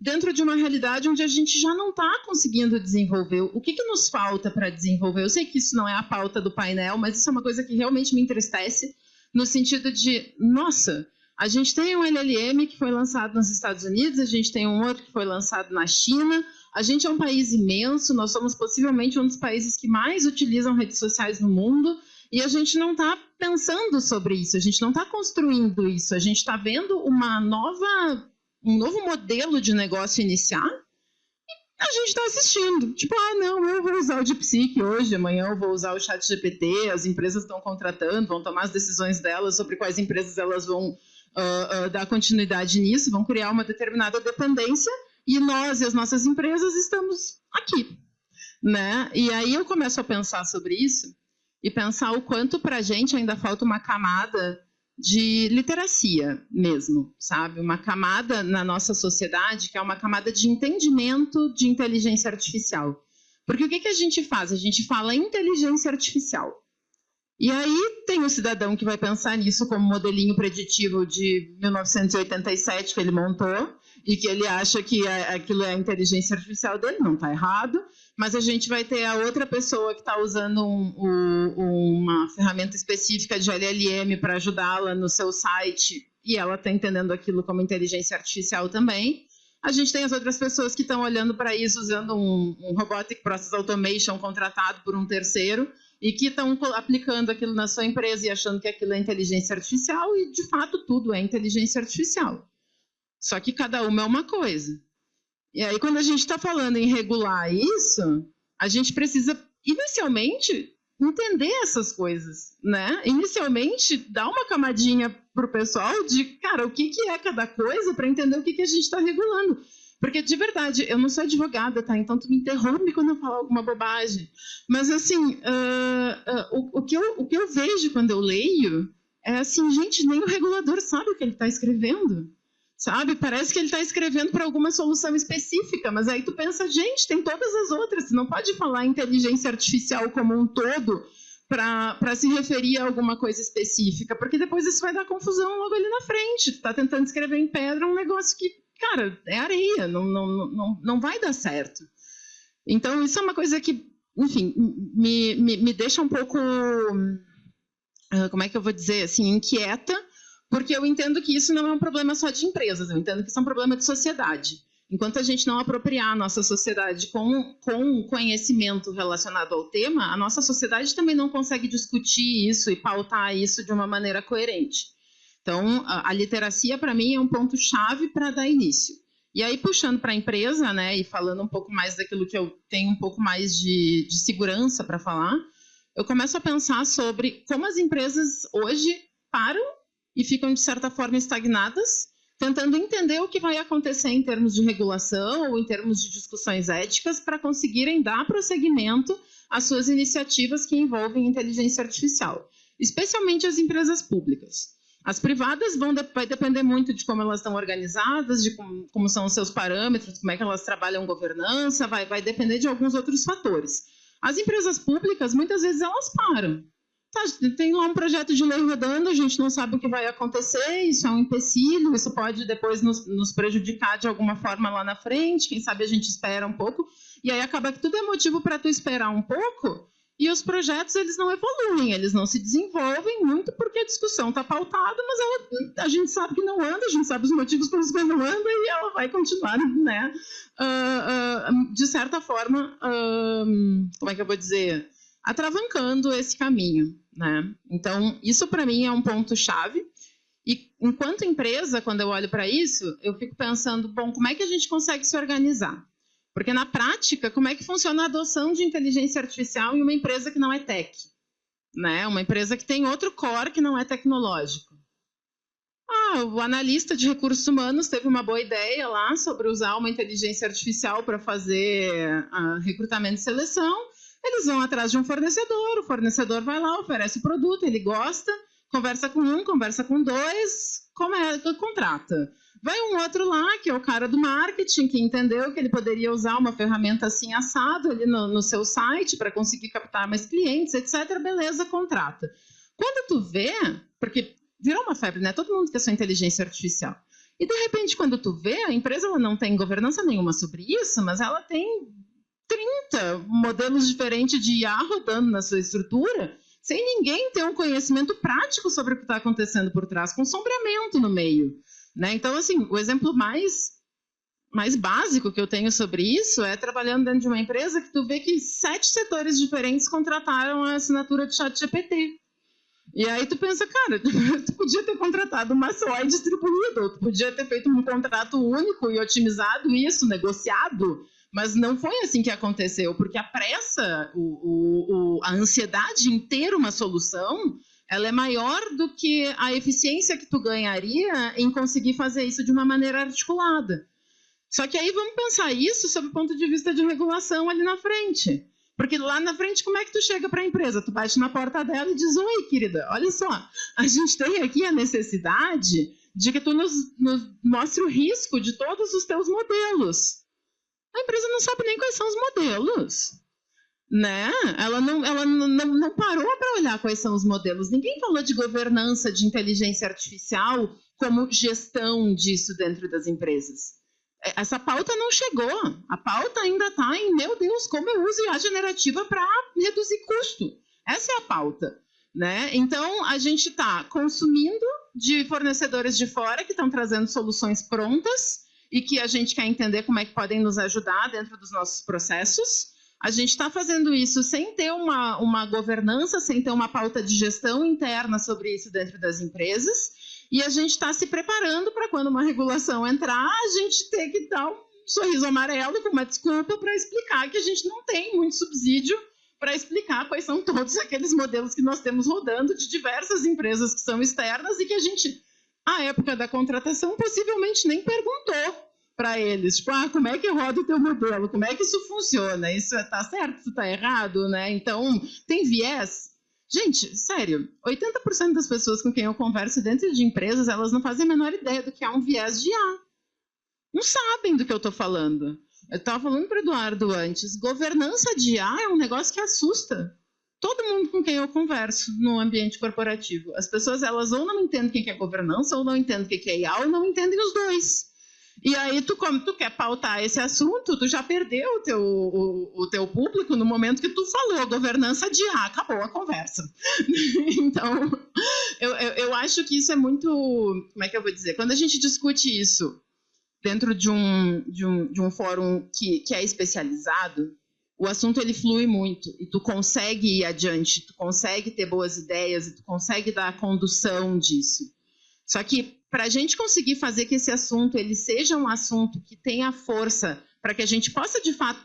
dentro de uma realidade onde a gente já não está conseguindo desenvolver. O que nos falta para desenvolver? Eu sei que isso não é a pauta do painel, mas isso é uma coisa que realmente me entristece, no sentido de, nossa, a gente tem um LLM que foi lançado nos Estados Unidos, a gente tem um outro que foi lançado na China. A gente é um país imenso, nós somos possivelmente um dos países que mais utilizam redes sociais no mundo e a gente não está pensando sobre isso, a gente não está construindo isso, a gente está vendo um novo modelo de negócio iniciar e a gente está assistindo. Tipo, não, eu vou usar o DeepSeek hoje, amanhã eu vou usar o ChatGPT, as empresas estão contratando, vão tomar as decisões delas sobre quais empresas elas vão dar continuidade nisso, vão criar uma determinada dependência. E nós e as nossas empresas estamos aqui, né? E aí eu começo a pensar sobre isso e pensar o quanto para a gente ainda falta uma camada de literacia mesmo, sabe? Uma camada na nossa sociedade que é uma camada de entendimento de inteligência artificial. Porque o que a gente faz? A gente fala inteligência artificial. E aí tem o cidadão que vai pensar nisso como modelinho preditivo de 1987 que ele montou, e que ele acha que aquilo é a inteligência artificial dele, não está errado, mas a gente vai ter a outra pessoa que está usando uma ferramenta específica de LLM para ajudá-la no seu site, e ela está entendendo aquilo como inteligência artificial também. A gente tem as outras pessoas que estão olhando para isso usando um Robotic Process Automation contratado por um terceiro, e que estão aplicando aquilo na sua empresa e achando que aquilo é inteligência artificial, e de fato tudo é inteligência artificial. Só que cada uma é uma coisa. E aí, quando a gente está falando em regular isso, a gente precisa, inicialmente, entender essas coisas, né? Inicialmente, dar uma camadinha para o pessoal de, cara, o que é cada coisa para entender o que a gente está regulando. Porque, de verdade, eu não sou advogada, tá? Então, tu me interrompe quando eu falar alguma bobagem. Mas, assim, o que eu vejo quando eu leio é assim, gente, nem o regulador sabe o que ele está escrevendo. Sabe? Parece que ele está escrevendo para alguma solução específica, mas aí tu pensa, gente, tem todas as outras, você não pode falar inteligência artificial como um todo para se referir a alguma coisa específica, porque depois isso vai dar confusão logo ali na frente. Tu está tentando escrever em pedra um negócio que, cara, é areia, não vai dar certo. Então, isso é uma coisa que, enfim, me deixa um pouco, como é que eu vou dizer, assim, inquieta, porque eu entendo que isso não é um problema só de empresas, eu entendo que isso é um problema de sociedade. Enquanto a gente não apropriar a nossa sociedade com conhecimento relacionado ao tema, a nossa sociedade também não consegue discutir isso e pautar isso de uma maneira coerente. Então, a literacia, para mim, é um ponto-chave para dar início. E aí, puxando para a empresa, né, e falando um pouco mais daquilo que eu tenho um pouco mais de segurança para falar, eu começo a pensar sobre como as empresas hoje param e ficam, de certa forma, estagnadas tentando entender o que vai acontecer em termos de regulação ou em termos de discussões éticas para conseguirem dar prosseguimento às suas iniciativas que envolvem inteligência artificial, especialmente as empresas públicas. As privadas vai depender muito de como elas estão organizadas, de como são os seus parâmetros, como é que elas trabalham governança, vai depender de alguns outros fatores. As empresas públicas, muitas vezes, elas param. Tá, tem lá um projeto de lei rodando, a gente não sabe o que vai acontecer, isso é um empecilho, isso pode depois nos prejudicar de alguma forma lá na frente, quem sabe a gente espera um pouco, e aí acaba que tudo é motivo para tu esperar um pouco, e os projetos eles não evoluem, eles não se desenvolvem muito porque a discussão está pautada, mas a gente sabe que não anda, a gente sabe os motivos pelos quais não anda e ela vai continuar, né? De certa forma, como é que eu vou dizer? Atravancando esse caminho, né? Então, isso para mim é um ponto-chave. E enquanto empresa, quando eu olho para isso, eu fico pensando, bom, como é que a gente consegue se organizar? Porque, na prática, como é que funciona a adoção de inteligência artificial em uma empresa que não é tech? Né? Uma empresa que tem outro core que não é tecnológico. O analista de recursos humanos teve uma boa ideia lá sobre usar uma inteligência artificial para fazer recrutamento e seleção. Eles vão atrás de um fornecedor, o fornecedor vai lá, oferece o produto, ele gosta, conversa com um, conversa com dois, contrata. Vai um outro lá, que é o cara do marketing, que entendeu que ele poderia usar uma ferramenta assim assado ali no seu site para conseguir captar mais clientes, etc. Beleza, contrata. Quando tu vê, porque virou uma febre, né? Todo mundo quer sua inteligência artificial. E de repente, quando tu vê, a empresa ela não tem governança nenhuma sobre isso, mas ela tem 30 modelos diferentes de IA rodando na sua estrutura, sem ninguém ter um conhecimento prático sobre o que está acontecendo por trás, com sombreamento no meio. Né? Então, assim, o exemplo mais básico que eu tenho sobre isso é trabalhando dentro de uma empresa que tu vê que 7 setores diferentes contrataram a assinatura de ChatGPT. E aí tu pensa, cara, tu podia ter contratado uma só e distribuído, ou tu podia ter feito um contrato único e otimizado isso, negociado, mas não foi assim que aconteceu, porque a pressa, a ansiedade em ter uma solução, ela é maior do que a eficiência que tu ganharia em conseguir fazer isso de uma maneira articulada. Só que aí vamos pensar isso sob o ponto de vista de regulação ali na frente. Porque lá na frente, como é que tu chega para a empresa? Tu bate na porta dela e diz, oi, querida, olha só, a gente tem aqui a necessidade de que tu nos mostre o risco de todos os teus modelos. A empresa não sabe nem quais são os modelos. Né? Ela não parou para olhar quais são os modelos. Ninguém falou de governança de inteligência artificial como gestão disso dentro das empresas. Essa pauta não chegou. A pauta ainda está em, meu Deus, como eu uso IA generativa para reduzir custo. Essa é a pauta. Né? Então, a gente está consumindo de fornecedores de fora que estão trazendo soluções prontas e que a gente quer entender como é que podem nos ajudar dentro dos nossos processos. A gente está fazendo isso sem ter uma governança, sem ter uma pauta de gestão interna sobre isso dentro das empresas, e a gente está se preparando para quando uma regulação entrar, a gente ter que dar um sorriso amarelo com uma desculpa para explicar que a gente não tem muito subsídio para explicar quais são todos aqueles modelos que nós temos rodando de diversas empresas que são externas e que a gente, à época da contratação, possivelmente nem perguntou para eles, tipo, como é que roda o teu modelo? Como é que isso funciona? Isso está certo? Isso está errado? Né? Então, tem viés? Gente, sério, 80% das pessoas com quem eu converso dentro de empresas, elas não fazem a menor ideia do que é um viés de IA. Não sabem do que eu estou falando. Eu estava falando para o Eduardo antes, governança de IA é um negócio que assusta todo mundo com quem eu converso no ambiente corporativo. As pessoas, elas ou não entendem o que é governança, ou não entendem o que é IA, ou não entendem os dois. E aí, como tu quer pautar esse assunto, tu já perdeu o teu público no momento que tu falou governança de IA, acabou a conversa. Então, eu acho que isso é muito... Como é que eu vou dizer? Quando a gente discute isso dentro de um fórum que é especializado, o assunto ele flui muito e tu consegue ir adiante, tu consegue ter boas ideias e tu consegue dar a condução disso. Só que para a gente conseguir fazer que esse assunto ele seja um assunto que tenha força para que a gente possa, de fato,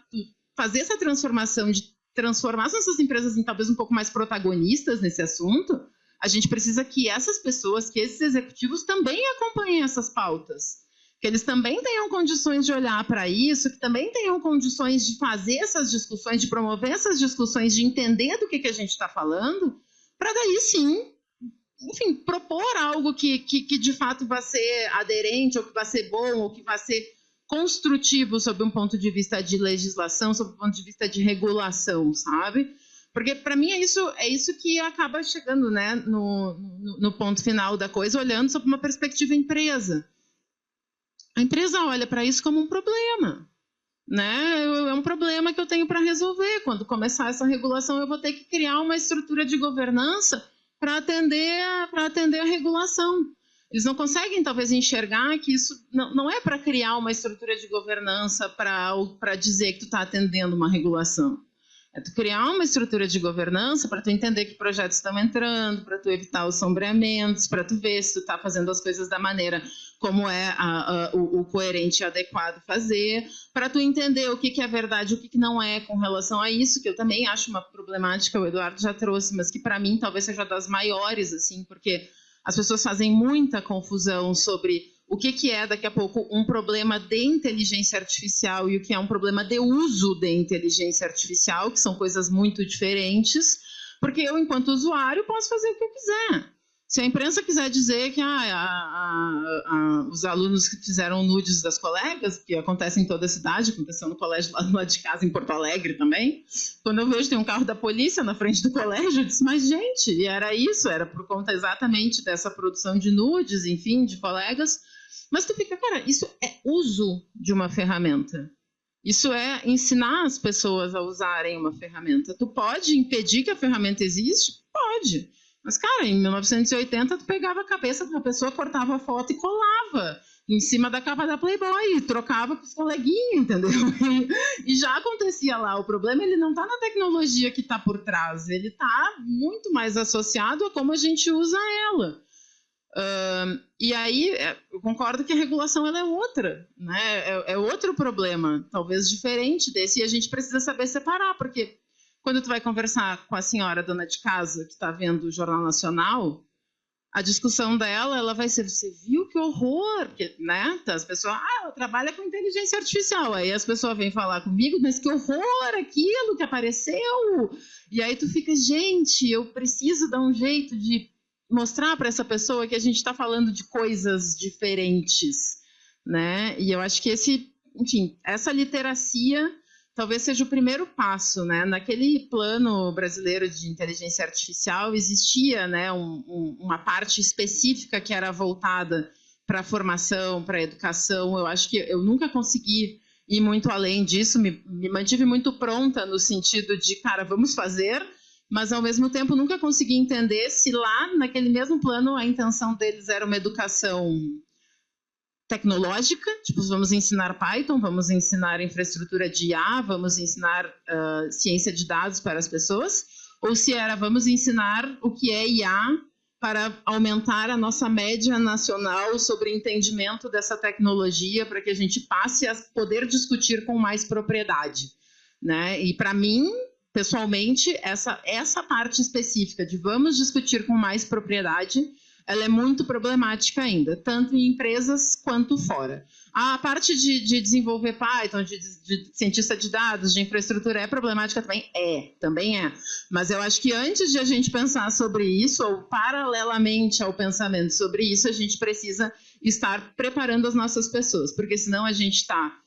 fazer essa transformação, de transformar essas empresas em talvez um pouco mais protagonistas nesse assunto, A gente precisa que essas pessoas, que esses executivos também acompanhem essas pautas, que eles também tenham condições de olhar para isso, que também tenham condições de fazer essas discussões, de promover essas discussões, de entender do que a gente está falando, para daí sim, enfim, propor algo que de fato vai ser aderente, ou que vai ser bom, ou que vai ser construtivo sob um ponto de vista de legislação, sob um ponto de vista de regulação, sabe? Porque, para mim, é isso que acaba chegando, né, no ponto final da coisa, olhando sob uma perspectiva empresa. A empresa olha para isso como um problema, né? É um problema que eu tenho para resolver. Quando começar essa regulação, eu vou ter que criar uma estrutura de governança para atender a regulação. Eles não conseguem, talvez, enxergar que isso não é para criar uma estrutura de governança para dizer que tu está atendendo uma regulação. É tu criar uma estrutura de governança para tu entender que projetos estão entrando, para tu evitar os sombreamentos, para tu ver se tu está fazendo as coisas da maneira como é o coerente e adequado fazer, para tu entender o que é verdade e o que não é com relação a isso, que eu também acho uma problemática, o Eduardo já trouxe, mas que para mim talvez seja das maiores, assim, porque as pessoas fazem muita confusão sobre o que é, daqui a pouco, um problema de inteligência artificial e o que é um problema de uso de inteligência artificial, que são coisas muito diferentes, porque eu, enquanto usuário, posso fazer o que eu quiser. Se a imprensa quiser dizer que os alunos que fizeram nudes das colegas, que acontece em toda a cidade, aconteceu no colégio lá de casa, em Porto Alegre também, quando eu vejo tem um carro da polícia na frente do colégio, eu disse, mas gente, e era isso, era por conta exatamente dessa produção de nudes, enfim, de colegas. Mas tu fica, cara, isso é uso de uma ferramenta. Isso é ensinar as pessoas a usarem uma ferramenta. Tu pode impedir que a ferramenta existe? Pode. Mas, cara, em 1980, tu pegava a cabeça de uma pessoa, cortava a foto e colava em cima da capa da Playboy, e trocava com os coleguinhas, entendeu? E já acontecia lá. O problema, ele não está na tecnologia que está por trás, ele está muito mais associado a como a gente usa ela. E aí, eu concordo que a regulação ela é outra, né? É outro problema, talvez diferente desse, e a gente precisa saber separar, porque quando tu vai conversar com a senhora dona de casa que está vendo o Jornal Nacional, a discussão dela, ela vai ser, você viu que horror, porque, né? As pessoas, ela trabalha com inteligência artificial, aí as pessoas vêm falar comigo, mas que horror aquilo que apareceu, e aí tu fica, gente, eu preciso dar um jeito de mostrar para essa pessoa que a gente está falando de coisas diferentes, né? E eu acho que essa literacia talvez seja o primeiro passo, né? Naquele plano brasileiro de inteligência artificial existia, né, uma parte específica que era voltada para a formação, para a educação. Eu acho que eu nunca consegui ir muito além disso, me mantive muito pronta no sentido de, cara, vamos fazer, mas ao mesmo tempo nunca consegui entender se lá naquele mesmo plano a intenção deles era uma educação tecnológica, tipo, vamos ensinar Python, vamos ensinar infraestrutura de IA, vamos ensinar ciência de dados para as pessoas, ou se era vamos ensinar o que é IA para aumentar a nossa média nacional sobre o entendimento dessa tecnologia, para que a gente passe a poder discutir com mais propriedade, né? E para mim, pessoalmente, essa parte específica de vamos discutir com mais propriedade, ela é muito problemática ainda, tanto em empresas quanto fora. A parte de desenvolver Python, de cientista de dados, de infraestrutura, é problemática também? Também é. Mas eu acho que antes de a gente pensar sobre isso, ou paralelamente ao pensamento sobre isso, a gente precisa estar preparando as nossas pessoas, porque senão a gente está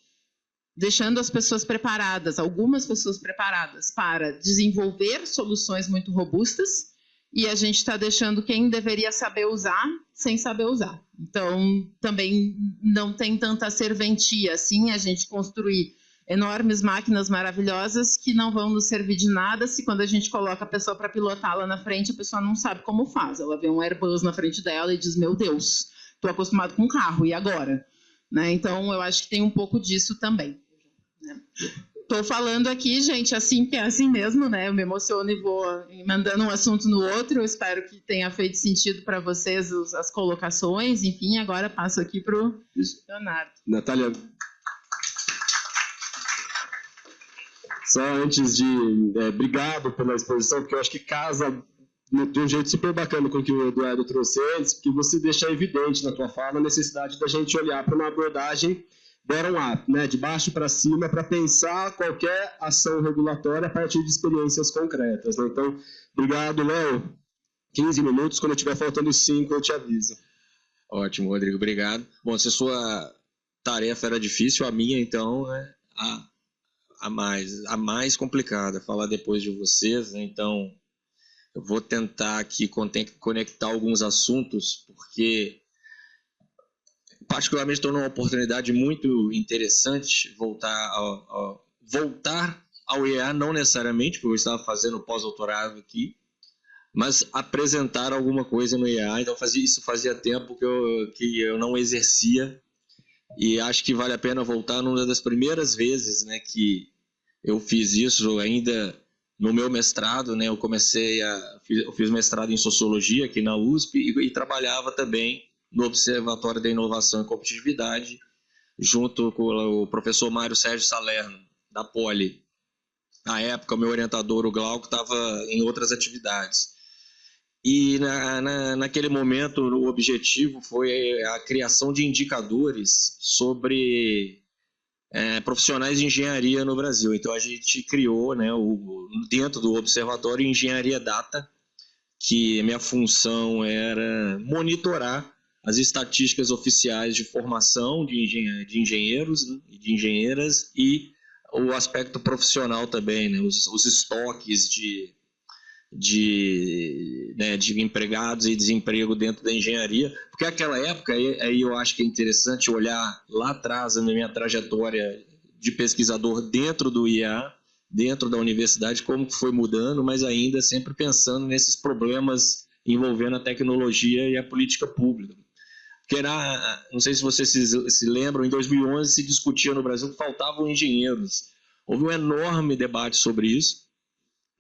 deixando as pessoas preparadas, algumas pessoas preparadas para desenvolver soluções muito robustas, e a gente está deixando quem deveria saber usar sem saber usar. Então, também não tem tanta serventia assim a gente construir enormes máquinas maravilhosas que não vão nos servir de nada se quando a gente coloca a pessoa para pilotar lá na frente, a pessoa não sabe como faz. Ela vê um Airbus na frente dela e diz, meu Deus, estou acostumado com carro, e agora? Né? Então, eu acho que tem um pouco disso também. Estou falando aqui, gente, assim, porque é assim mesmo, né? Eu me emociono e vou mandando um assunto no outro. Eu espero que tenha feito sentido para vocês as colocações. Enfim, agora passo aqui para o Leonardo. Natália, só antes de... obrigado pela exposição, porque eu acho que casa de um jeito super bacana com que o Eduardo trouxe antes, porque você deixa evidente na tua fala a necessidade da gente olhar para uma abordagem bottom-up, né, de baixo para cima, para pensar qualquer ação regulatória a partir de experiências concretas, né? Então, obrigado, Léo. 15 minutos, quando eu estiver faltando 5, eu te aviso. Ótimo, Rodrigo, obrigado. Bom, se a sua tarefa era difícil, a minha, então, é a mais complicada, falar depois de vocês, né? Então, eu vou tentar aqui conectar alguns assuntos, porque particularmente estou numa oportunidade muito interessante voltar ao IEA, não necessariamente, porque eu estava fazendo pós-doutorado aqui, mas apresentar alguma coisa no IEA. Então isso fazia tempo que eu não exercia, e acho que vale a pena voltar numa das primeiras vezes, né, que eu fiz isso ainda no meu mestrado, né? Eu fiz mestrado em Sociologia aqui na USP e trabalhava também no Observatório da Inovação e Competitividade, junto com o professor Mário Sérgio Salerno, da Poli. Na época, o meu orientador, o Glauco, estava em outras atividades. E naquele momento, o objetivo foi a criação de indicadores sobre profissionais de engenharia no Brasil. Então, a gente criou, né, dentro do Observatório, Engenharia Data, que minha função era monitorar as estatísticas oficiais de formação de engenheiros, né, e de engenheiras, e o aspecto profissional também, né, os estoques de empregados e desemprego dentro da engenharia, porque naquela época, aí eu acho que é interessante olhar lá atrás na minha trajetória de pesquisador dentro do IEA, dentro da universidade, como que foi mudando, mas ainda sempre pensando nesses problemas envolvendo a tecnologia e a política pública. Porque não sei se vocês se lembram, em 2011 se discutia no Brasil que faltavam engenheiros. Houve um enorme debate sobre isso,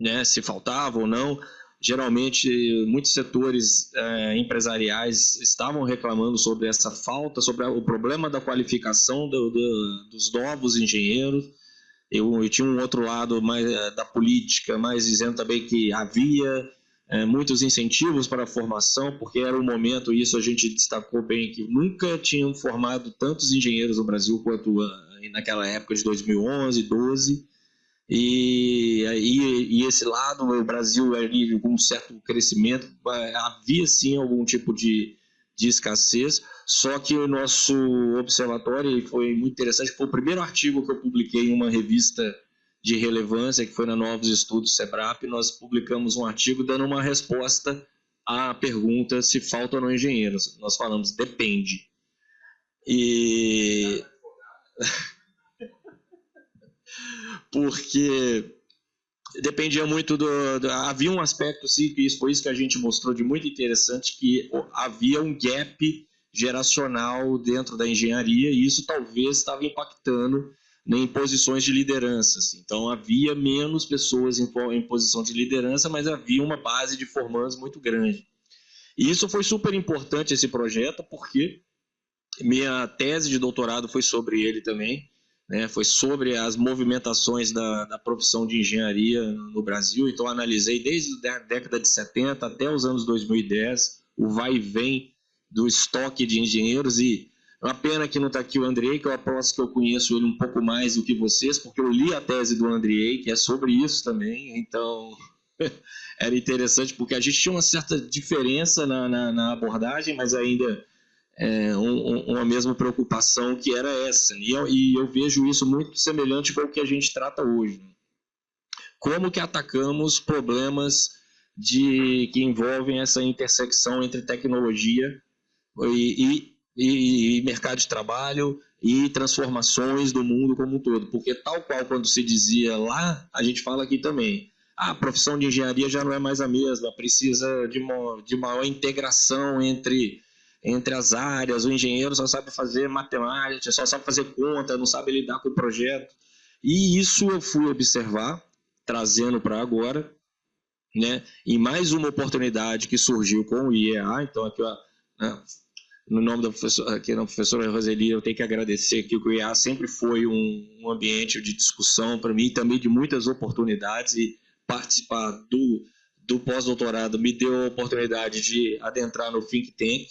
né, se faltava ou não. Geralmente, muitos setores empresariais estavam reclamando sobre essa falta, sobre o problema da qualificação dos novos engenheiros. Eu tinha um outro lado mais da política, mas dizendo também que havia muitos incentivos para a formação, porque era um momento, e isso a gente destacou bem, que nunca tinham formado tantos engenheiros no Brasil quanto naquela época de 2011, 2012. E esse lado, o Brasil ali com um certo crescimento, havia sim algum tipo de escassez, só que o nosso observatório foi muito interessante, foi o primeiro artigo que eu publiquei em uma revista de relevância, que foi na Novos Estudos SEBRAP. Nós publicamos um artigo dando uma resposta à pergunta se falta ou não engenheiros. Nós falamos, depende. Porque dependia muito havia um aspecto, sim, que foi isso que a gente mostrou de muito interessante, que havia um gap geracional dentro da engenharia, e isso talvez estava impactando em posições de liderança. Então, havia menos pessoas em posição de liderança, mas havia uma base de formandos muito grande. E isso foi super importante, esse projeto, porque minha tese de doutorado foi sobre ele também, né? Foi sobre as movimentações da profissão de engenharia no Brasil. Então, analisei desde a década de 70 até os anos 2010, o vai e vem do estoque de engenheiros. E é uma pena que não está aqui o Andrei, que eu aposto que eu conheço ele um pouco mais do que vocês, porque eu li a tese do Andrei, que é sobre isso também. Então, era interessante, porque a gente tinha uma certa diferença na abordagem, mas ainda uma mesma preocupação, que era essa. E eu vejo isso muito semelhante com o que a gente trata hoje. Como que atacamos problemas que envolvem essa intersecção entre tecnologia e mercado de trabalho e transformações do mundo como um todo. Porque tal qual quando se dizia lá, a gente fala aqui também, a profissão de engenharia já não é mais a mesma, precisa de maior integração entre as áreas. O engenheiro só sabe fazer matemática, só sabe fazer conta, não sabe lidar com o projeto. E isso eu fui observar, trazendo para agora, né? E mais uma oportunidade que surgiu com o IEA. Então, aqui, ó, né, no nome da professora Roseli, eu tenho que agradecer aqui, que o IEA sempre foi um ambiente de discussão para mim, também de muitas oportunidades, e participar do pós-doutorado me deu a oportunidade de adentrar no Think Tank,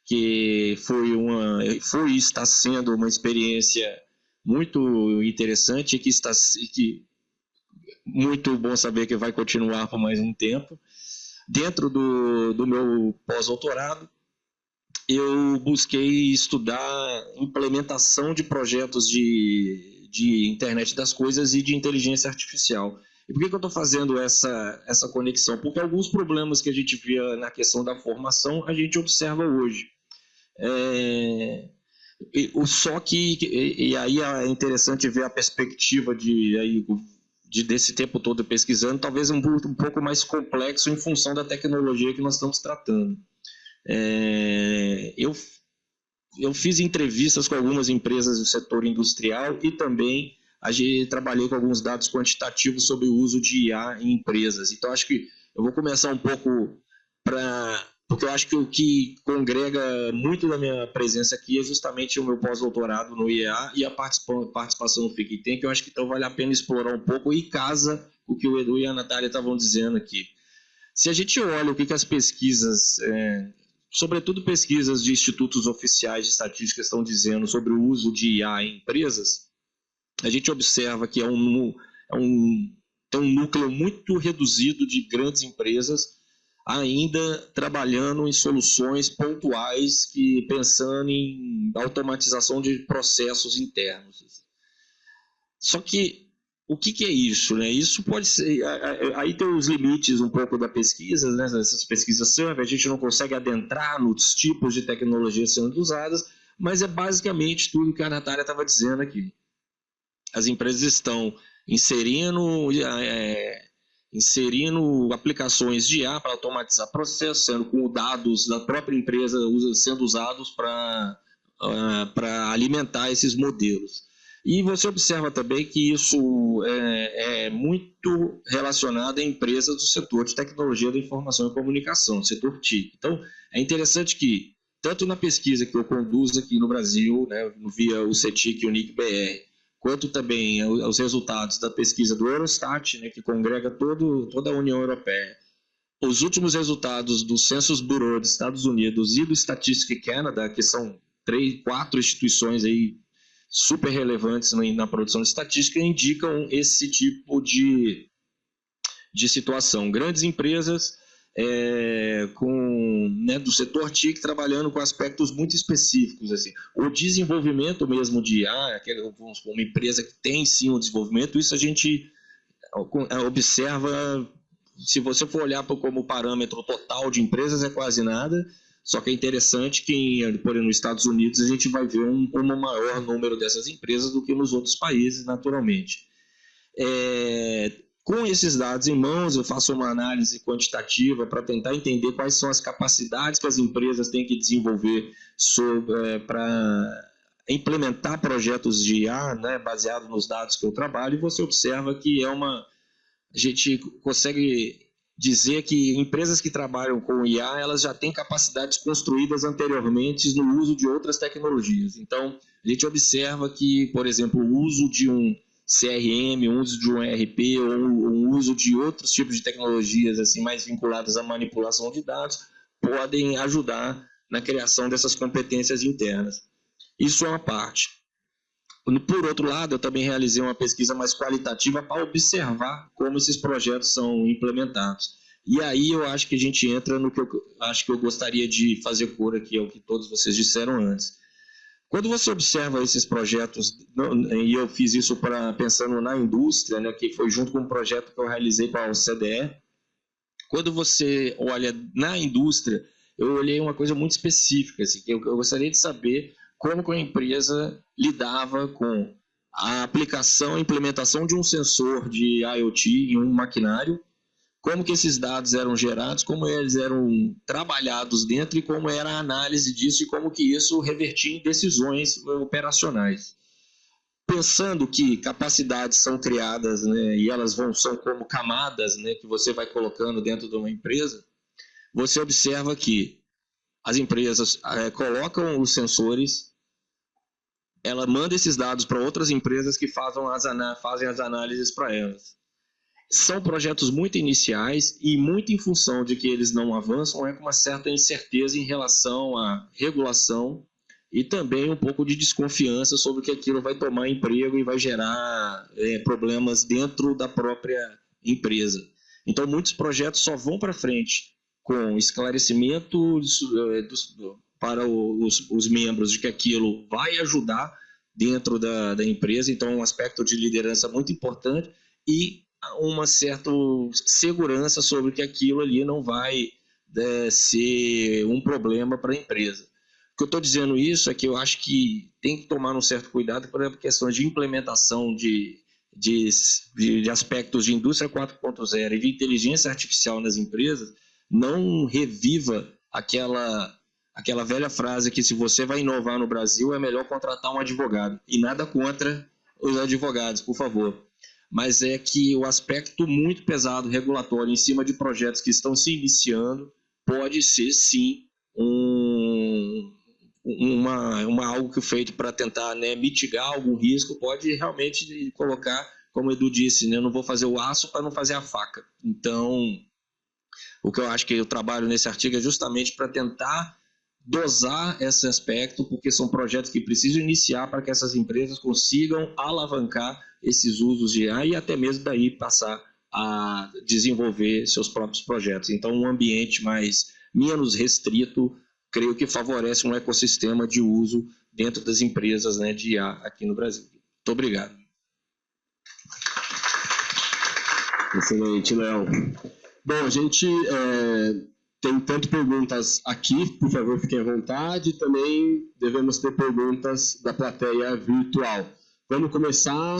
que foi e está sendo uma experiência muito interessante, que muito bom saber que vai continuar por mais um tempo. Dentro do meu pós-doutorado, eu busquei estudar implementação de projetos de internet das coisas e de inteligência artificial. E por que eu estou fazendo essa conexão? Porque alguns problemas que a gente via na questão da formação, a gente observa hoje. Só que, e aí é interessante ver a perspectiva desse tempo todo pesquisando, talvez um pouco mais complexo em função da tecnologia que nós estamos tratando. Eu fiz entrevistas com algumas empresas do setor industrial e também trabalhei com alguns dados quantitativos sobre o uso de IA em empresas. Então, acho que eu vou começar um pouco porque eu acho que o que congrega muito da minha presença aqui é justamente o meu pós-doutorado no IA e a participação no Think Tank, que eu acho que então vale a pena explorar um pouco e casa o que o Edu e a Natália estavam dizendo aqui. Se a gente olha o que as pesquisas, sobretudo pesquisas de institutos oficiais de estatística, estão dizendo sobre o uso de IA em empresas, a gente observa que tem um núcleo muito reduzido de grandes empresas ainda trabalhando em soluções pontuais, pensando em automatização de processos internos. Só que o que é isso, né? Isso pode ser... Aí tem os limites um pouco da pesquisa, né? Essas pesquisas survey, a gente não consegue adentrar nos tipos de tecnologias sendo usadas, mas é basicamente tudo que a Natália estava dizendo aqui. As empresas estão inserindo aplicações de IA para automatizar processos, sendo com dados da própria empresa sendo usados para alimentar esses modelos. E você observa também que isso é muito relacionado a empresas do setor de tecnologia da informação e comunicação, setor TIC. Então, é interessante que, tanto na pesquisa que eu conduzo aqui no Brasil, né, via o CETIC e o NIC-BR, quanto também os resultados da pesquisa do Eurostat, né, que congrega toda a União Europeia, os últimos resultados do Census Bureau dos Estados Unidos e do Statistics Canada, que são 4 instituições aí super relevantes na produção de estatística, indicam esse tipo de situação. Grandes empresas do setor TIC trabalhando com aspectos muito específicos. Assim. O desenvolvimento mesmo de IA, uma empresa que tem sim um desenvolvimento, isso a gente observa, se você for olhar como parâmetro total de empresas, é quase nada, só que é interessante que, por exemplo, nos Estados Unidos, a gente vai ver um maior número dessas empresas do que nos outros países, naturalmente. Com esses dados em mãos, eu faço uma análise quantitativa para tentar entender quais são as capacidades que as empresas têm que desenvolver para implementar projetos de IA, né, baseado nos dados que eu trabalho, e você observa que a gente consegue dizer que empresas que trabalham com IA, elas já têm capacidades construídas anteriormente no uso de outras tecnologias. Então, a gente observa que, por exemplo, o uso de um CRM, o uso de um ERP ou o uso de outros tipos de tecnologias assim, mais vinculadas à manipulação de dados podem ajudar na criação dessas competências internas. Isso é uma parte. Por outro lado, eu também realizei uma pesquisa mais qualitativa para observar como esses projetos são implementados. E aí eu acho que a gente entra no que eu acho que eu gostaria de fazer cor aqui, é o que todos vocês disseram antes. Quando você observa esses projetos, e eu fiz isso pensando na indústria, né, que foi junto com um projeto que eu realizei com a OCDE, quando você olha na indústria, eu olhei uma coisa muito específica, assim, que eu gostaria de saber como a empresa lidava com a aplicação, a implementação de um sensor de IoT em um maquinário, como que esses dados eram gerados, como eles eram trabalhados dentro e como era a análise disso e como que isso revertia em decisões operacionais. Pensando que capacidades são criadas, né, e elas são como camadas, né, que você vai colocando dentro de uma empresa, você observa que as empresas colocam os sensores, ela manda esses dados para outras empresas que fazem as análises para elas. São projetos muito iniciais e muito em função de que eles não avançam, com uma certa incerteza em relação à regulação e também um pouco de desconfiança sobre que aquilo vai tomar emprego e vai gerar problemas dentro da própria empresa. Então, muitos projetos só vão para frente com esclarecimento para os membros de que aquilo vai ajudar dentro da empresa. Então, é um aspecto de liderança muito importante e uma certa segurança sobre que aquilo ali não vai ser um problema para a empresa. O que eu estou dizendo isso é que eu acho que tem que tomar um certo cuidado por questões de implementação de aspectos de indústria 4.0 e de inteligência artificial nas empresas, não reviva aquela velha frase que se você vai inovar no Brasil é melhor contratar um advogado. E nada contra os advogados, por favor. Mas é que o aspecto muito pesado regulatório em cima de projetos que estão se iniciando pode ser, sim, algo que feito para tentar, né, mitigar algum risco, pode realmente colocar, como o Edu disse, né, eu não vou fazer o aço para não fazer a faca. Então, o que eu acho que eu trabalho nesse artigo é justamente para tentar dosar esse aspecto, porque são projetos que precisam iniciar para que essas empresas consigam alavancar esses usos de AI e até mesmo daí passar a desenvolver seus próprios projetos. Então, um ambiente menos restrito, creio que favorece um ecossistema de uso dentro das empresas, né, de IA aqui no Brasil. Muito obrigado. Excelente, Léo. Bom, a gente tem tanto perguntas aqui, por favor, fiquem à vontade. Também devemos ter perguntas da plateia virtual. Vamos começar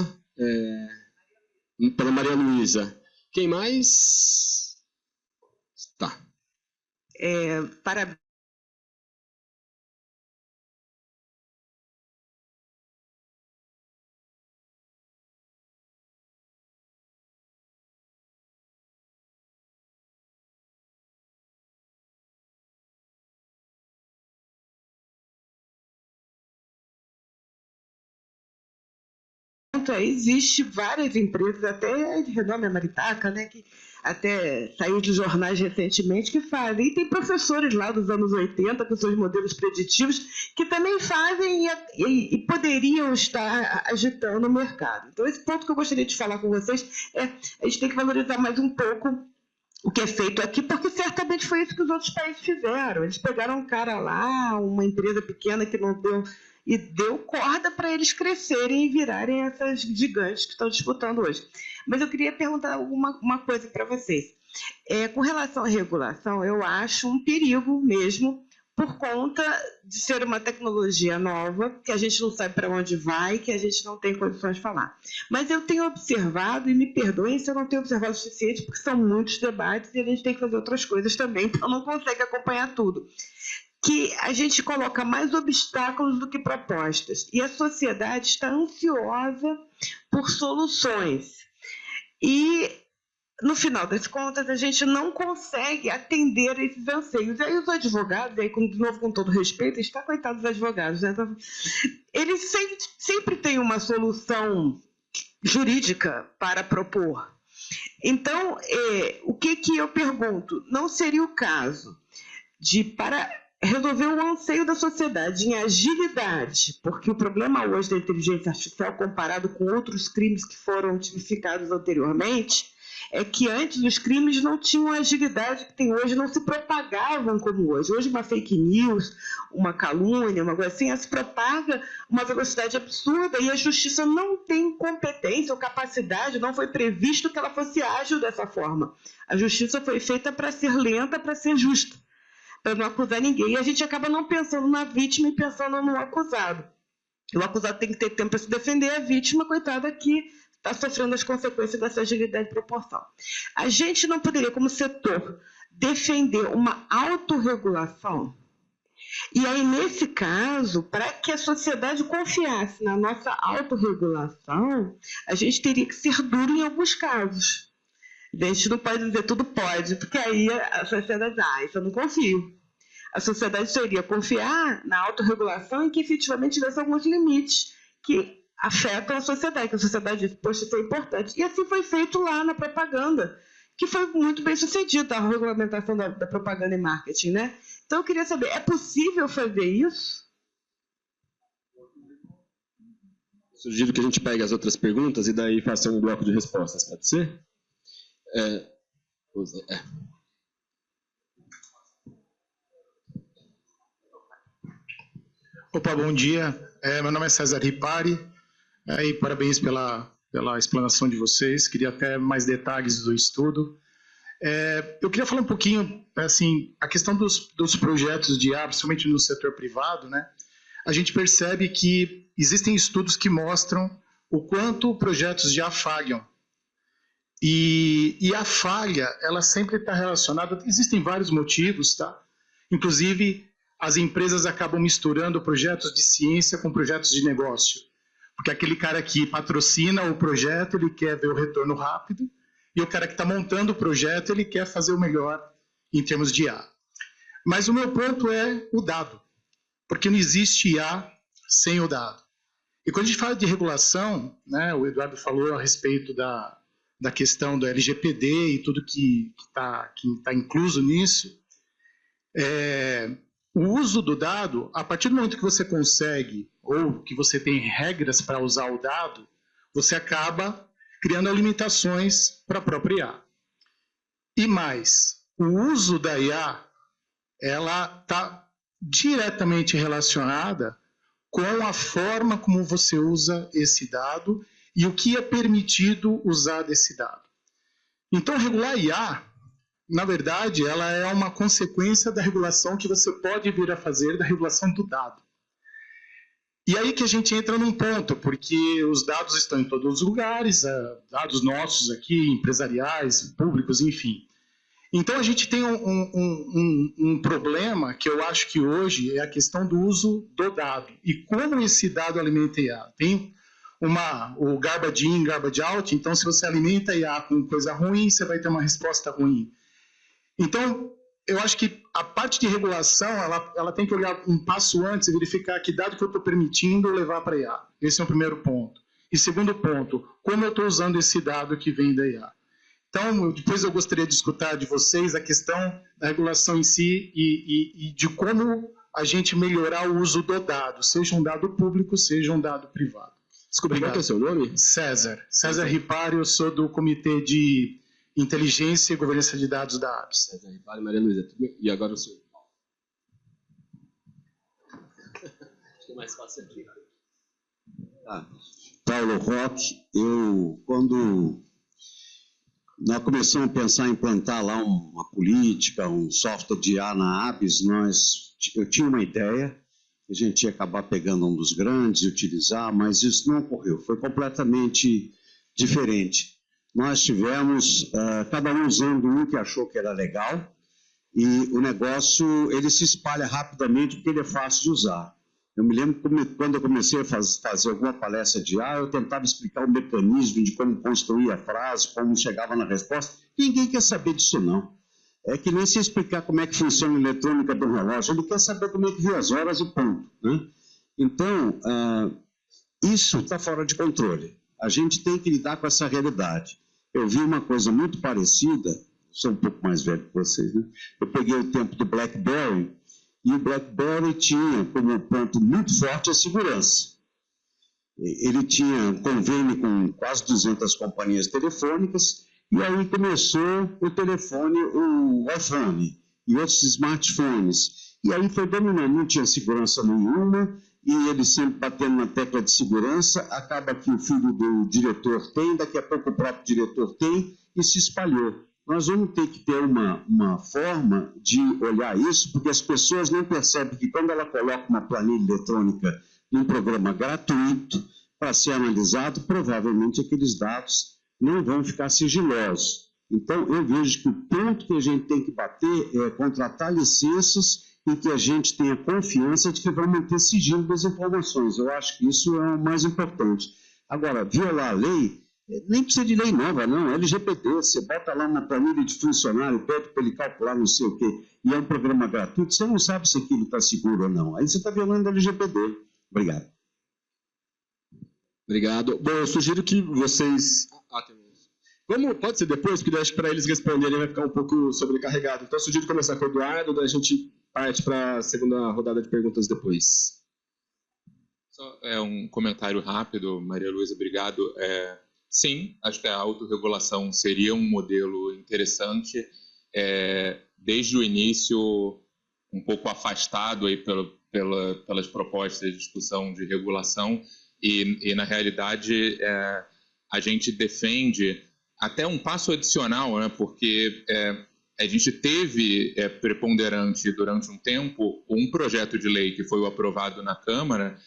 pela Maria Luísa. Quem mais? Tá. Parabéns. Existe várias empresas, até de renome, a Maritaca, né, que até saiu de jornais recentemente, que fazem. E tem professores lá dos anos 80, com seus modelos preditivos, que também fazem e poderiam estar agitando o mercado. Então, esse ponto que eu gostaria de falar com vocês é a gente tem que valorizar mais um pouco o que é feito aqui, porque certamente foi isso que os outros países fizeram. Eles pegaram um cara lá, uma empresa pequena que não deu... e deu corda para eles crescerem e virarem essas gigantes que estão disputando hoje. Mas eu queria perguntar uma coisa para vocês. Com relação à regulação, eu acho um perigo mesmo, por conta de ser uma tecnologia nova, que a gente não sabe para onde vai, que a gente não tem condições de falar. Mas eu tenho observado, e me perdoem se eu não tenho observado o suficiente, porque são muitos debates e a gente tem que fazer outras coisas também, então não consegue acompanhar tudo, que a gente coloca mais obstáculos do que propostas. E a sociedade está ansiosa por soluções. E, no final das contas, a gente não consegue atender esses anseios. E aí os advogados, aí, de novo, com todo respeito, está coitado dos advogados, né? Eles sempre têm uma solução jurídica para propor. Então, o que eu pergunto? Não seria o caso para resolver o anseio da sociedade em agilidade, porque o problema hoje da inteligência artificial, comparado com outros crimes que foram tipificados anteriormente, é que antes os crimes não tinham a agilidade que tem hoje, não se propagavam como hoje. Hoje uma fake news, uma calúnia, uma coisa assim, ela se propaga uma velocidade absurda e a justiça não tem competência ou capacidade, não foi previsto que ela fosse ágil dessa forma. A justiça foi feita para ser lenta, para ser justa, para não acusar ninguém. E a gente acaba não pensando na vítima e pensando no acusado. O acusado tem que ter tempo para se defender, a vítima, coitada, que está sofrendo as consequências dessa agilidade e proporção. A gente não poderia, como setor, defender uma autorregulação? E aí, nesse caso, para que a sociedade confiasse na nossa autorregulação, a gente teria que ser duro em alguns casos. A gente não pode dizer tudo pode, porque aí a sociedade diz, isso eu não confio. A sociedade seria confiar na autorregulação e que efetivamente tivesse alguns limites que afetam a sociedade, que a sociedade diz, poxa, isso é importante. E assim foi feito lá na propaganda, que foi muito bem sucedida, a regulamentação da propaganda e marketing, né? Então, eu queria saber, é possível fazer isso? Sugiro que a gente pegue as outras perguntas e daí faça um bloco de respostas, pode ser? Opa, bom dia. Meu nome é César Ripari e parabéns pela explanação de vocês. Queria até mais detalhes do estudo. Eu queria falar um pouquinho, assim, a questão dos projetos de IA, principalmente no setor privado, né? A gente percebe que existem estudos que mostram o quanto projetos de IA falham. E a falha, ela sempre está relacionada, existem vários motivos, tá? Inclusive, as empresas acabam misturando projetos de ciência com projetos de negócio. Porque aquele cara que patrocina o projeto, ele quer ver o retorno rápido, e o cara que está montando o projeto, ele quer fazer o melhor em termos de IA. Mas o meu ponto é o dado, porque não existe IA sem o dado. E quando a gente fala de regulação, né, o Eduardo falou a respeito da questão do LGPD e tudo que tá incluso nisso, o uso do dado, a partir do momento que você consegue, ou que você tem regras para usar o dado, você acaba criando limitações para a própria IA. E mais, o uso da IA, ela está diretamente relacionada com a forma como você usa esse dado e o que é permitido usar desse dado. Então, regular a IA, na verdade, ela é uma consequência da regulação que você pode vir a fazer, da regulação do dado. E aí que a gente entra num ponto, porque os dados estão em todos os lugares, dados nossos aqui, empresariais, públicos, enfim. Então, a gente tem um problema que eu acho que hoje é a questão do uso do dado. E como esse dado alimenta a IA? Tem o garbage in, garbage out. Então, se você alimenta a IA com coisa ruim, você vai ter uma resposta ruim. Então, eu acho que a parte de regulação, ela tem que olhar um passo antes e verificar que dado que eu estou permitindo levar para a IA. Esse é o primeiro ponto. E segundo ponto, como eu estou usando esse dado que vem da IA. Então, depois eu gostaria de escutar de vocês a questão da regulação em si e de como a gente melhorar o uso do dado, seja um dado público, seja um dado privado. Desculpa, qual é o seu nome? César. César Ripari, eu sou do Comitê de Inteligência e Governança de Dados da ABS. César Ripari, Maria Luísa. E agora o senhor. Acho que é mais fácil aqui. Paulo Roque, quando nós começamos a pensar em implantar lá uma política, um software de IA na ABS, eu tinha uma ideia, a gente ia acabar pegando um dos grandes e utilizar, mas isso não ocorreu, foi completamente diferente. Nós tivemos, cada um usando um que achou que era legal, e o negócio, ele se espalha rapidamente porque ele é fácil de usar. Eu me lembro quando eu comecei a fazer alguma palestra de IA, eu tentava explicar o mecanismo de como construir a frase, como chegava na resposta. Ninguém quer saber disso, não. É que nem se explicar como é que funciona a eletrônica do relógio, ele quer saber como é que vê as horas e ponto, né? Então, isso está fora de controle. A gente tem que lidar com essa realidade. Eu vi uma coisa muito parecida, sou um pouco mais velho que vocês, né? Eu peguei o tempo do BlackBerry, e o BlackBerry tinha como ponto muito forte a segurança. Ele tinha convênio com quase 200 companhias telefônicas, e aí começou o telefone, o iPhone e outros smartphones. E aí foi dominando, não tinha segurança nenhuma, e ele sempre batendo na tecla de segurança, acaba que o filho do diretor tem, daqui a pouco o próprio diretor tem, e se espalhou. Nós vamos ter que ter uma forma de olhar isso, porque as pessoas não percebem que quando ela coloca uma planilha eletrônica num programa gratuito para ser analisado, provavelmente aqueles dados não vão ficar sigilosos. Então, eu vejo que o ponto que a gente tem que bater é contratar licenças em que a gente tenha confiança de que vai manter sigilo das informações. Eu acho que isso é o mais importante. Agora, violar a lei, nem precisa de lei nova, não. LGPD, você bota lá na planilha de funcionário, pede para ele calcular não sei o quê, e é um programa gratuito, você não sabe se aquilo está seguro ou não. Aí você está violando a LGPD. Obrigado. Obrigado. Bom, eu sugiro que vocês... pode ser depois, porque acho que para eles responderem vai ficar um pouco sobrecarregado. Então, eu sugiro começar com o Eduardo, daí a gente parte para a segunda rodada de perguntas depois. Só um comentário rápido, Maria Luísa, obrigado. Sim, acho que a autorregulação seria um modelo interessante, desde o início um pouco afastado aí pelas propostas de discussão de regulação e na realidade, a gente defende até um passo adicional, né, porque a gente teve preponderante durante um tempo um projeto de lei que foi aprovado na Câmara,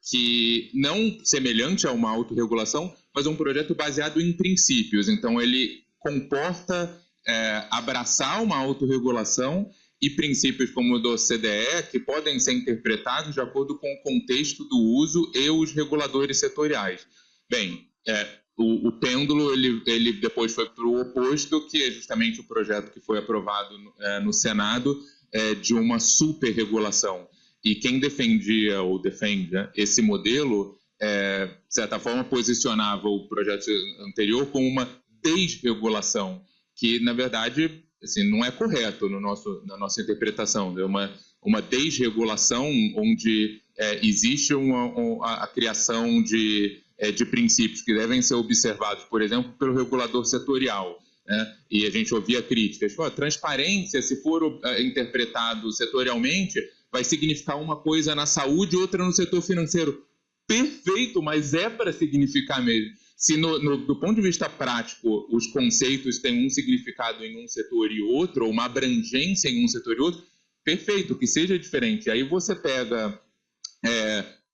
que não semelhante a uma autorregulação, mas um projeto baseado em princípios. Então, ele comporta abraçar uma autorregulação e princípios como o do OCDE, que podem ser interpretados de acordo com o contexto do uso e os reguladores setoriais. Bem, o pêndulo ele depois foi para o oposto, que é justamente o projeto que foi aprovado no Senado, de uma superregulação. E quem defendia ou defende esse modelo, de certa forma, posicionava o projeto anterior como uma desregulação, que, na verdade, assim, não é correto na nossa interpretação. É uma desregulação onde existe a criação de princípios que devem ser observados, por exemplo, pelo regulador setorial. Né? E a gente ouvia críticas. Transparência, se for interpretado setorialmente, vai significar uma coisa na saúde e outra no setor financeiro. Perfeito, mas para significar mesmo. Se do ponto de vista prático os conceitos têm um significado em um setor e outro, ou uma abrangência em um setor e outro, perfeito, que seja diferente. Aí você pega,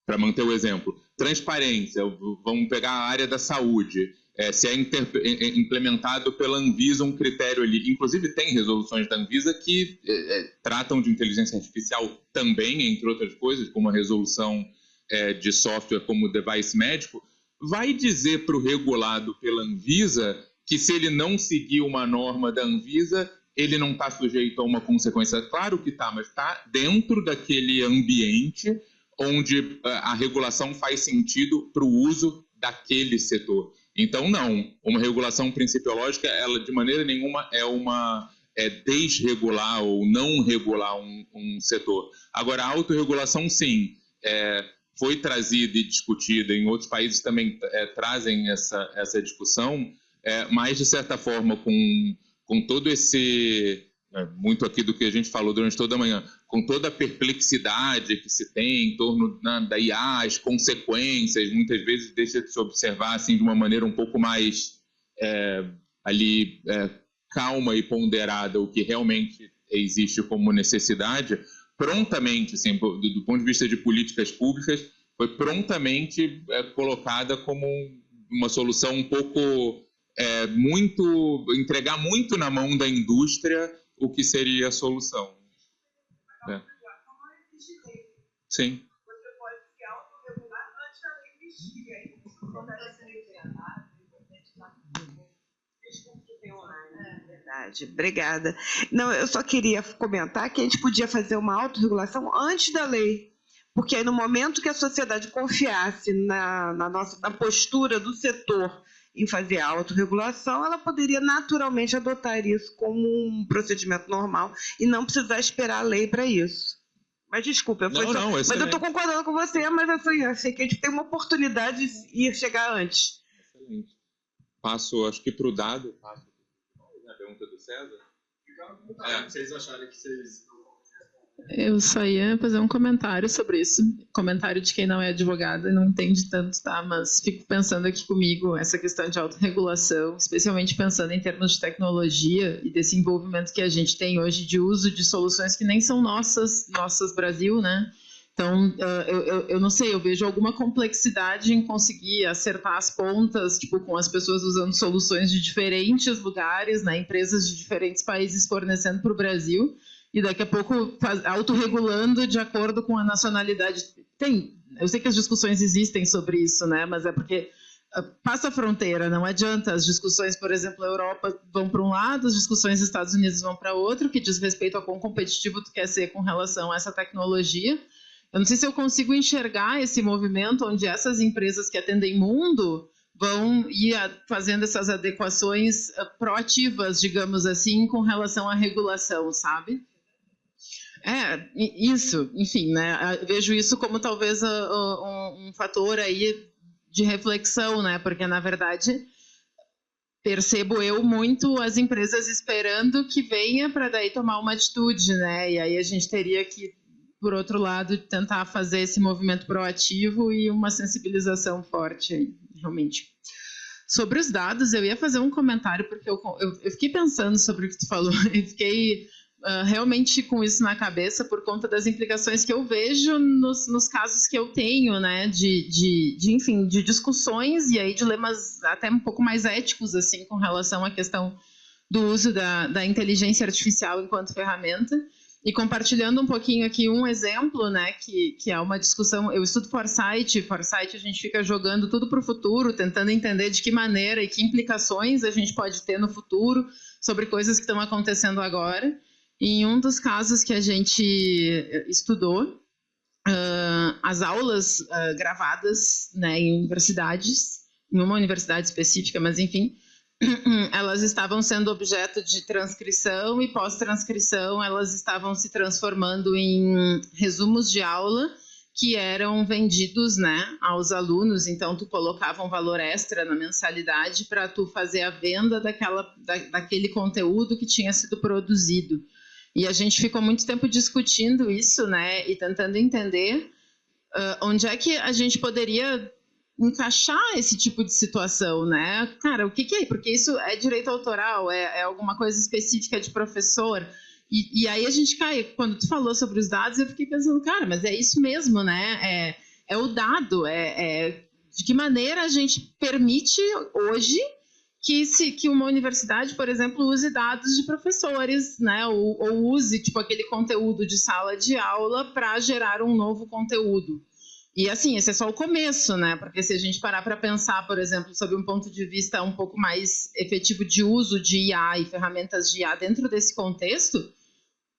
para manter o exemplo, transparência, vamos pegar a área da saúde, se é implementado pela Anvisa um critério ali, inclusive tem resoluções da Anvisa que tratam de inteligência artificial também, entre outras coisas, como a resolução de software como device médico, vai dizer para o regulado pela Anvisa que se ele não seguir uma norma da Anvisa, ele não está sujeito a uma consequência. Claro que está, mas está dentro daquele ambiente onde a regulação faz sentido para o uso daquele setor. Então, não. Uma regulação principiológica, ela de maneira nenhuma é desregular ou não regular um setor. Agora, a autorregulação, sim, foi trazida e discutida, em outros países também trazem essa discussão, mas, de certa forma, com todo esse... muito aqui do que a gente falou durante toda a manhã, com toda a perplexidade que se tem em torno da IA, as consequências, muitas vezes deixa de se observar assim, de uma maneira um pouco mais calma e ponderada o que realmente existe como necessidade, prontamente, assim, do ponto de vista de políticas públicas, foi prontamente colocada como uma solução um pouco... entregar muito na mão da indústria o que seria a solução. Sim. Você pode se autorregular antes da lei existir. Aí você começa a ser verdade. Obrigada. Não, eu só queria comentar que a gente podia fazer uma autorregulação antes da lei. Porque aí, no momento que a sociedade confiasse na postura do setor em fazer a autorregulação, ela poderia naturalmente adotar isso como um procedimento normal e não precisar esperar a lei para isso. Mas desculpa, mas eu estou concordando com você, mas assim, eu sei que a gente tem uma oportunidade de ir chegar antes. Excelente. Passo, acho que para o Dado, a pergunta do César. Vocês acharem que vocês... Eu só ia fazer um comentário sobre isso. Comentário de quem não é advogado e não entende tanto, tá? Mas fico pensando aqui comigo essa questão de autorregulação, especialmente pensando em termos de tecnologia e desse envolvimento que a gente tem hoje de uso de soluções que nem são nossas Brasil, né? Então, eu não sei, eu vejo alguma complexidade em conseguir acertar as pontas, tipo, com as pessoas usando soluções de diferentes lugares, né? Empresas de diferentes países fornecendo para o Brasil, e daqui a pouco autorregulando de acordo com a nacionalidade. Eu sei que as discussões existem sobre isso, né? Mas é porque passa a fronteira, não adianta. As discussões, por exemplo, a Europa vão para um lado, as discussões dos Estados Unidos vão para outro, que diz respeito a quão competitivo tu quer ser com relação a essa tecnologia. Eu não sei se eu consigo enxergar esse movimento onde essas empresas que atendem mundo vão ir fazendo essas adequações proativas, digamos assim, com relação à regulação, sabe? Isso, enfim, né? Eu vejo isso como talvez um fator aí de reflexão, né? Porque, na verdade, percebo eu muito as empresas esperando que venha para daí tomar uma atitude, né? E aí a gente teria que, por outro lado, tentar fazer esse movimento proativo e uma sensibilização forte aí, realmente. Sobre os dados, eu ia fazer um comentário, porque eu fiquei pensando sobre o que tu falou, e fiquei realmente com isso na cabeça por conta das implicações que eu vejo nos casos que eu tenho, né, enfim, de discussões e aí dilemas até um pouco mais éticos, assim, com relação à questão do uso da inteligência artificial enquanto ferramenta. E compartilhando um pouquinho aqui um exemplo, né, que é uma discussão, eu estudo Foresight a gente fica jogando tudo para o futuro, tentando entender de que maneira e que implicações a gente pode ter no futuro sobre coisas que estão acontecendo agora. E em um dos casos que a gente estudou, as aulas gravadas, né, em universidades, em uma universidade específica, mas enfim, elas estavam sendo objeto de transcrição e pós-transcrição elas estavam se transformando em resumos de aula que eram vendidos, né, aos alunos. Então tu colocava um valor extra na mensalidade para tu fazer a venda daquele conteúdo que tinha sido produzido. E a gente ficou muito tempo discutindo isso, né, e tentando entender onde é que a gente poderia encaixar esse tipo de situação, né? Cara, o que é? Porque isso é direito autoral, é alguma coisa específica de professor. E aí a gente cai, quando tu falou sobre os dados, eu fiquei pensando, cara, mas é isso mesmo, né? É o dado, de que maneira a gente permite hoje que uma universidade, por exemplo, use dados de professores, né? Ou use tipo aquele conteúdo de sala de aula para gerar um novo conteúdo. E assim, esse é só o começo, né? Porque se a gente parar para pensar, por exemplo, sob um ponto de vista um pouco mais efetivo de uso de IA e ferramentas de IA dentro desse contexto,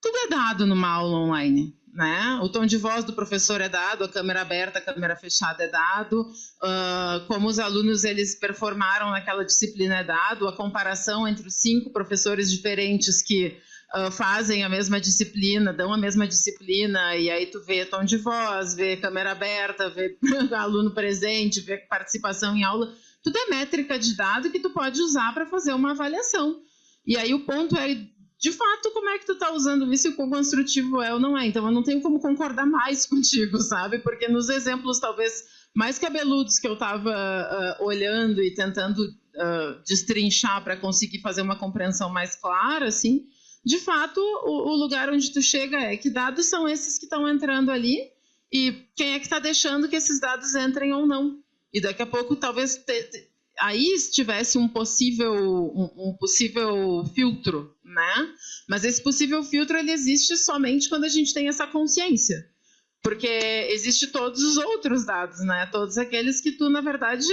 tudo é dado numa aula online, né? O tom de voz do professor é dado, a câmera aberta, a câmera fechada é dado, como os alunos eles performaram naquela disciplina é dado, a comparação entre os 5 professores diferentes que fazem a mesma disciplina, dão a mesma disciplina, e aí tu vê tom de voz, vê câmera aberta, vê aluno presente, vê participação em aula, tudo é métrica de dado que tu pode usar para fazer uma avaliação. E aí o ponto é, de fato, como é que tu tá usando isso e o quão construtivo é ou não é. Então eu não tenho como concordar mais contigo, sabe? Porque nos exemplos talvez mais cabeludos que eu estava olhando e tentando destrinchar para conseguir fazer uma compreensão mais clara, assim, de fato, o lugar onde tu chega é que dados são esses que estão entrando ali e quem é que está deixando que esses dados entrem ou não. E daqui a pouco talvez aí tivesse um possível filtro, né? Mas esse possível filtro ele existe somente quando a gente tem essa consciência. Porque existe todos os outros dados, né? Todos aqueles que tu, na verdade,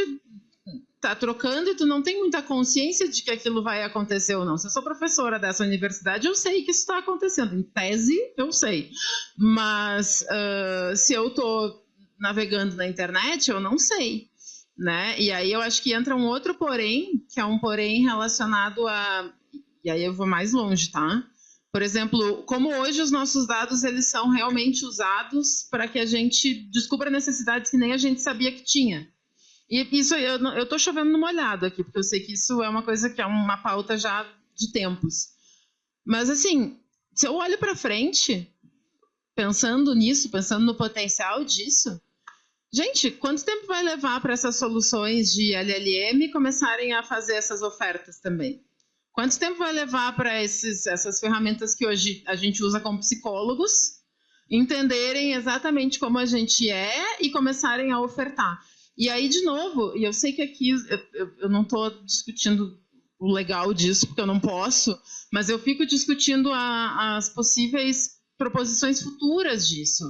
tá trocando e tu não tem muita consciência de que aquilo vai acontecer ou não. Se eu sou professora dessa universidade, eu sei que isso está acontecendo. Em tese, eu sei. Mas se eu tô navegando na internet, eu não sei, né? E aí eu acho que entra um outro porém, que é um porém relacionado a... E aí eu vou mais longe, tá? Por exemplo, como hoje os nossos dados eles são realmente usados para que a gente descubra necessidades que nem a gente sabia que tinha. E isso eu estou chovendo no molhado aqui, porque eu sei que isso é uma coisa que é uma pauta já de tempos. Mas assim, se eu olho para frente, pensando nisso, pensando no potencial disso, gente, quanto tempo vai levar para essas soluções de LLM começarem a fazer essas ofertas também? Quanto tempo vai levar para essas ferramentas que hoje a gente usa como psicólogos entenderem exatamente como a gente é e começarem a ofertar? E aí, de novo, e eu sei que aqui eu não estou discutindo o legal disso, porque eu não posso, mas eu fico discutindo as possíveis proposições futuras disso.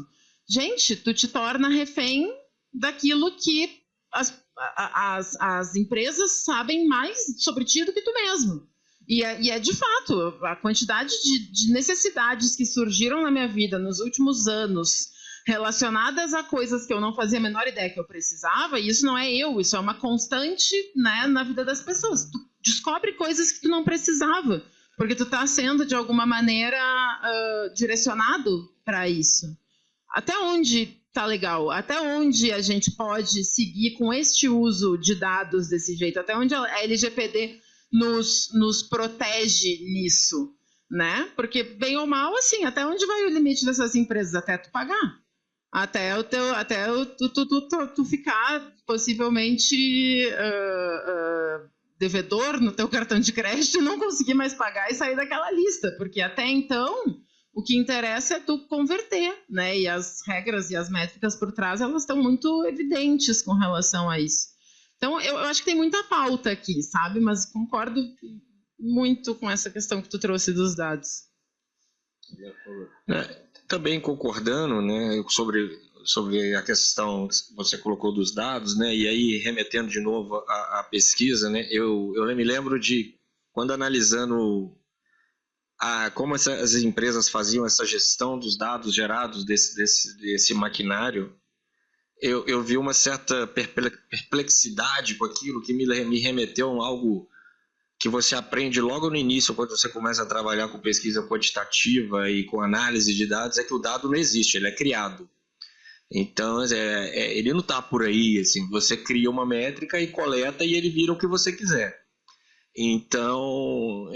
Gente, tu te torna refém daquilo que as empresas sabem mais sobre ti do que tu mesmo. E é de fato, a quantidade de necessidades que surgiram na minha vida nos últimos anos relacionadas a coisas que eu não fazia a menor ideia que eu precisava, e isso não é eu, isso é uma constante, né, na vida das pessoas. Tu descobre coisas que tu não precisava, porque tu está sendo, de alguma maneira, direcionado para isso. Até onde tá legal? Até onde a gente pode seguir com este uso de dados desse jeito? Até onde a LGPD nos protege nisso, né? Porque, bem ou mal, assim, até onde vai o limite dessas empresas? Até tu pagar. Até tu ficar, possivelmente, devedor no teu cartão de crédito e não conseguir mais pagar e sair daquela lista. Porque, até então, o que interessa é tu converter, né? E as regras e as métricas por trás, elas estão muito evidentes com relação a isso. Então, eu acho que tem muita pauta aqui, sabe? Mas concordo muito com essa questão que tu trouxe dos dados. Também concordando, né, sobre a questão que você colocou dos dados, né? E aí, remetendo de novo à pesquisa, né? Eu me lembro de, quando analisando como as empresas faziam essa gestão dos dados gerados desse maquinário, eu vi uma certa perplexidade com aquilo que me remeteu a algo que você aprende logo no início, quando você começa a trabalhar com pesquisa quantitativa e com análise de dados, é que o dado não existe, ele é criado. Então, ele não está por aí, assim, você cria uma métrica e coleta e ele vira o que você quiser. Então,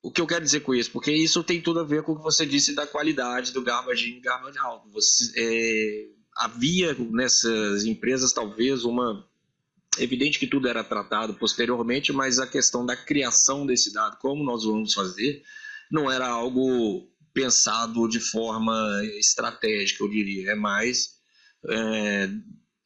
o que eu quero dizer com isso? Porque isso tem tudo a ver com o que você disse da qualidade do garbage in, garbage out. Havia nessas empresas talvez evidente que tudo era tratado posteriormente, mas a questão da criação desse dado, como nós vamos fazer, não era algo pensado de forma estratégica, eu diria. É mais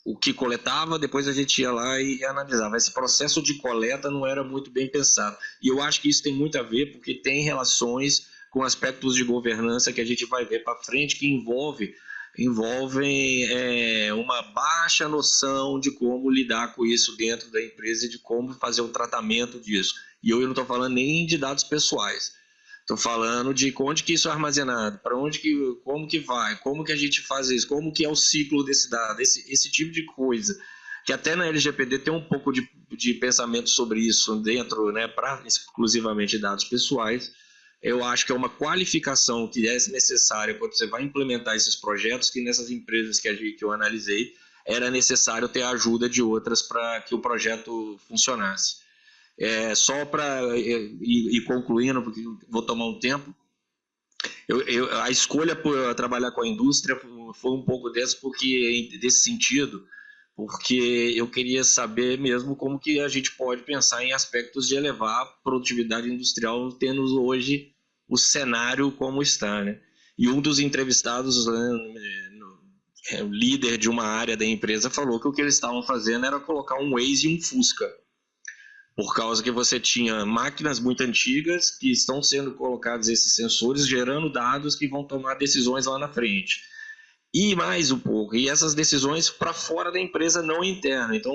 o que coletava, depois a gente ia lá e analisava. Esse processo de coleta não era muito bem pensado. E eu acho que isso tem muito a ver, porque tem relações com aspectos de governança que a gente vai ver para frente, que envolvem uma baixa noção de como lidar com isso dentro da empresa e de como fazer um tratamento disso. E eu não estou falando nem de dados pessoais. Estou falando de onde que isso é armazenado, como que vai, como que a gente faz isso, como que é o ciclo desse dado, esse tipo de coisa. Que até na LGPD tem um pouco de pensamento sobre isso dentro, né, para exclusivamente dados pessoais. Eu acho que é uma qualificação que é necessária quando você vai implementar esses projetos, que nessas empresas que eu analisei, era necessário ter a ajuda de outras para que o projeto funcionasse. Só para ir concluindo, porque vou tomar um tempo, a escolha por trabalhar com a indústria foi um pouco desse sentido, porque eu queria saber mesmo como que a gente pode pensar em aspectos de elevar a produtividade industrial, tendo hoje o cenário como está, né? E um dos entrevistados, o líder de uma área da empresa, falou que o que eles estavam fazendo era colocar um Waze e um Fusca, por causa que você tinha máquinas muito antigas que estão sendo colocados esses sensores, gerando dados que vão tomar decisões lá na frente. E mais um pouco, e essas decisões para fora da empresa, não interna. Então,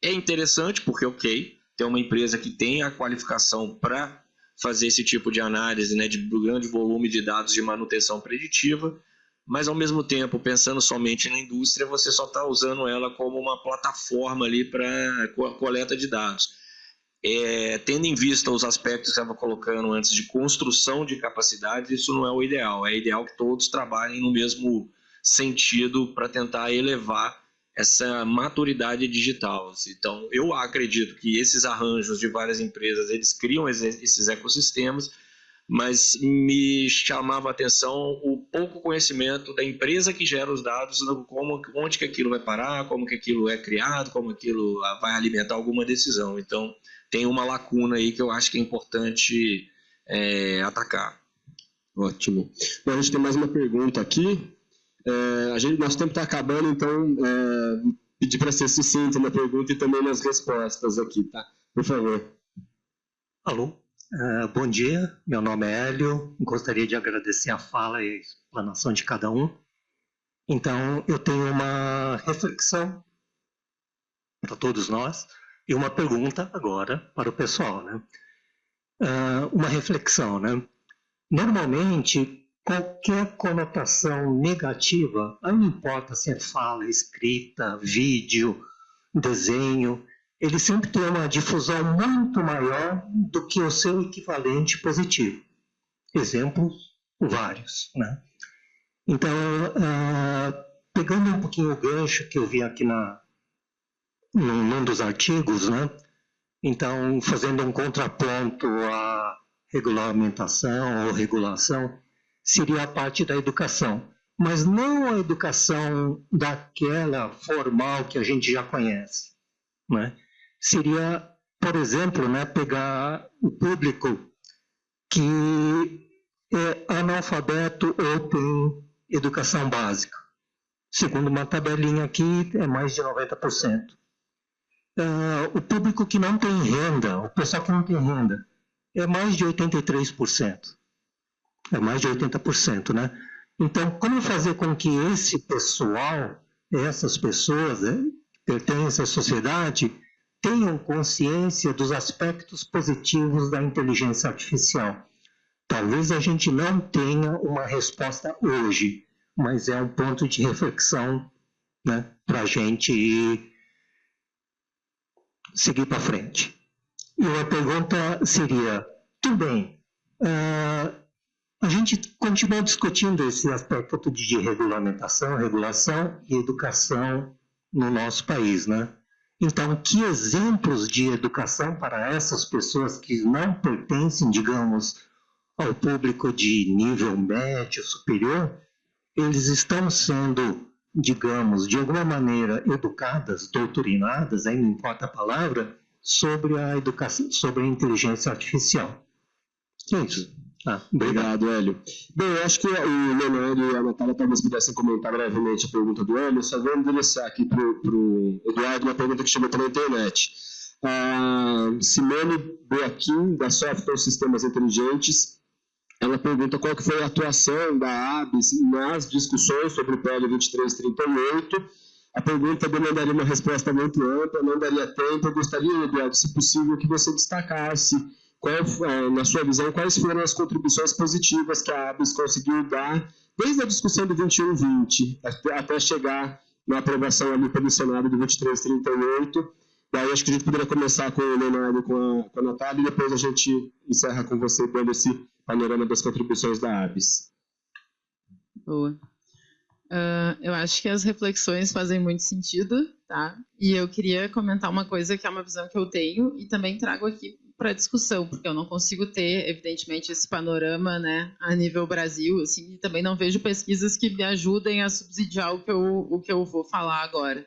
é interessante porque, tem uma empresa que tem a qualificação para fazer esse tipo de análise, né, de grande volume de dados de manutenção preditiva, mas, ao mesmo tempo, pensando somente na indústria, você só está usando ela como uma plataforma ali para coleta de dados. Tendo em vista os aspectos que eu estava colocando antes de construção de capacidade, isso não é o ideal. É ideal que todos trabalhem no mesmo sentido para tentar elevar essa maturidade digital. Então, eu acredito que esses arranjos de várias empresas, eles criam esses ecossistemas, mas me chamava a atenção o pouco conhecimento da empresa que gera os dados, onde que aquilo vai parar, como que aquilo é criado, como aquilo vai alimentar alguma decisão. Então, tem uma lacuna aí que eu acho que é importante atacar. Ótimo. Bom, a gente tem mais uma pergunta aqui. Nosso tempo está acabando, então pedir para ser sucinto na pergunta e também nas respostas aqui, tá? Por favor. Alô, bom dia, meu nome é Hélio, gostaria de agradecer a fala e a explanação de cada um. Então, eu tenho uma reflexão para todos nós e uma pergunta agora para o pessoal, né? Uma reflexão, né? Normalmente, qualquer conotação negativa, não importa se é fala, escrita, vídeo, desenho, ele sempre tem uma difusão muito maior do que o seu equivalente positivo. Exemplos vários, né? Então, pegando um pouquinho o gancho que eu vi aqui num dos artigos, né? Então, fazendo um contraponto à regulamentação ou regulação, seria a parte da educação, mas não a educação daquela formal que a gente já conhece, né? Seria, por exemplo, né, pegar o público que é analfabeto ou tem educação básica. Segundo uma tabelinha aqui, é mais de 90%. O público que não tem renda, o pessoal que não tem renda, é mais de 83%. É mais de 80%, né? Então, como fazer com que esse pessoal, essas pessoas que pertencem à sociedade, tenham consciência dos aspectos positivos da inteligência artificial? Talvez a gente não tenha uma resposta hoje, mas é um ponto de reflexão, né, para a gente seguir para frente. E uma pergunta seria, tudo bem, a gente continua discutindo esse aspecto de regulamentação, regulação e educação no nosso país, né? Então, que exemplos de educação para essas pessoas que não pertencem, digamos, ao público de nível médio, superior, eles estão sendo, digamos, de alguma maneira educadas, doutrinadas, aí não importa a palavra, sobre a educação, sobre a inteligência artificial. É isso. Obrigado, Hélio. Bem, eu acho que o Leonardo e a Natália talvez pudessem comentar brevemente a pergunta do Hélio. Só vou endereçar aqui para o Eduardo uma pergunta que chegou pela internet. A Simone Boaquim, da Software Sistemas Inteligentes, ela pergunta qual que foi a atuação da ABS nas discussões sobre o PL 2338. A pergunta demandaria uma resposta muito ampla, não daria tempo. Eu gostaria, Eduardo, se possível, que você destacasse, na sua visão, quais foram as contribuições positivas que a ABS conseguiu dar desde a discussão do 2120 até chegar na aprovação ali pelo Senado do 2338. Daí acho que a gente poderia começar com o Leonardo e com a Natália e depois a gente encerra com você dando esse panorama das contribuições da ABS. Boa. Eu acho que as reflexões fazem muito sentido, tá? E eu queria comentar uma coisa que é uma visão que eu tenho e também trago aqui para discussão, porque eu não consigo ter, evidentemente, esse panorama, né, a nível Brasil, assim, e também não vejo pesquisas que me ajudem a subsidiar o que eu vou falar agora.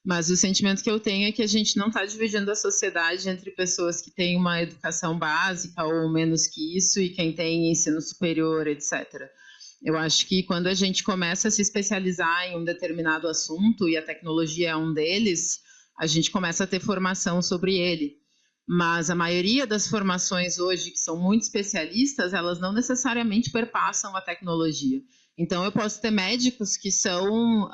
Mas o sentimento que eu tenho é que a gente não está dividindo a sociedade entre pessoas que têm uma educação básica ou menos que isso e quem tem ensino superior, etc. Eu acho que quando a gente começa a se especializar em um determinado assunto, e a tecnologia é um deles, a gente começa a ter formação sobre ele. Mas a maioria das formações hoje, que são muito especialistas, elas não necessariamente perpassam a tecnologia. Então, eu posso ter médicos que são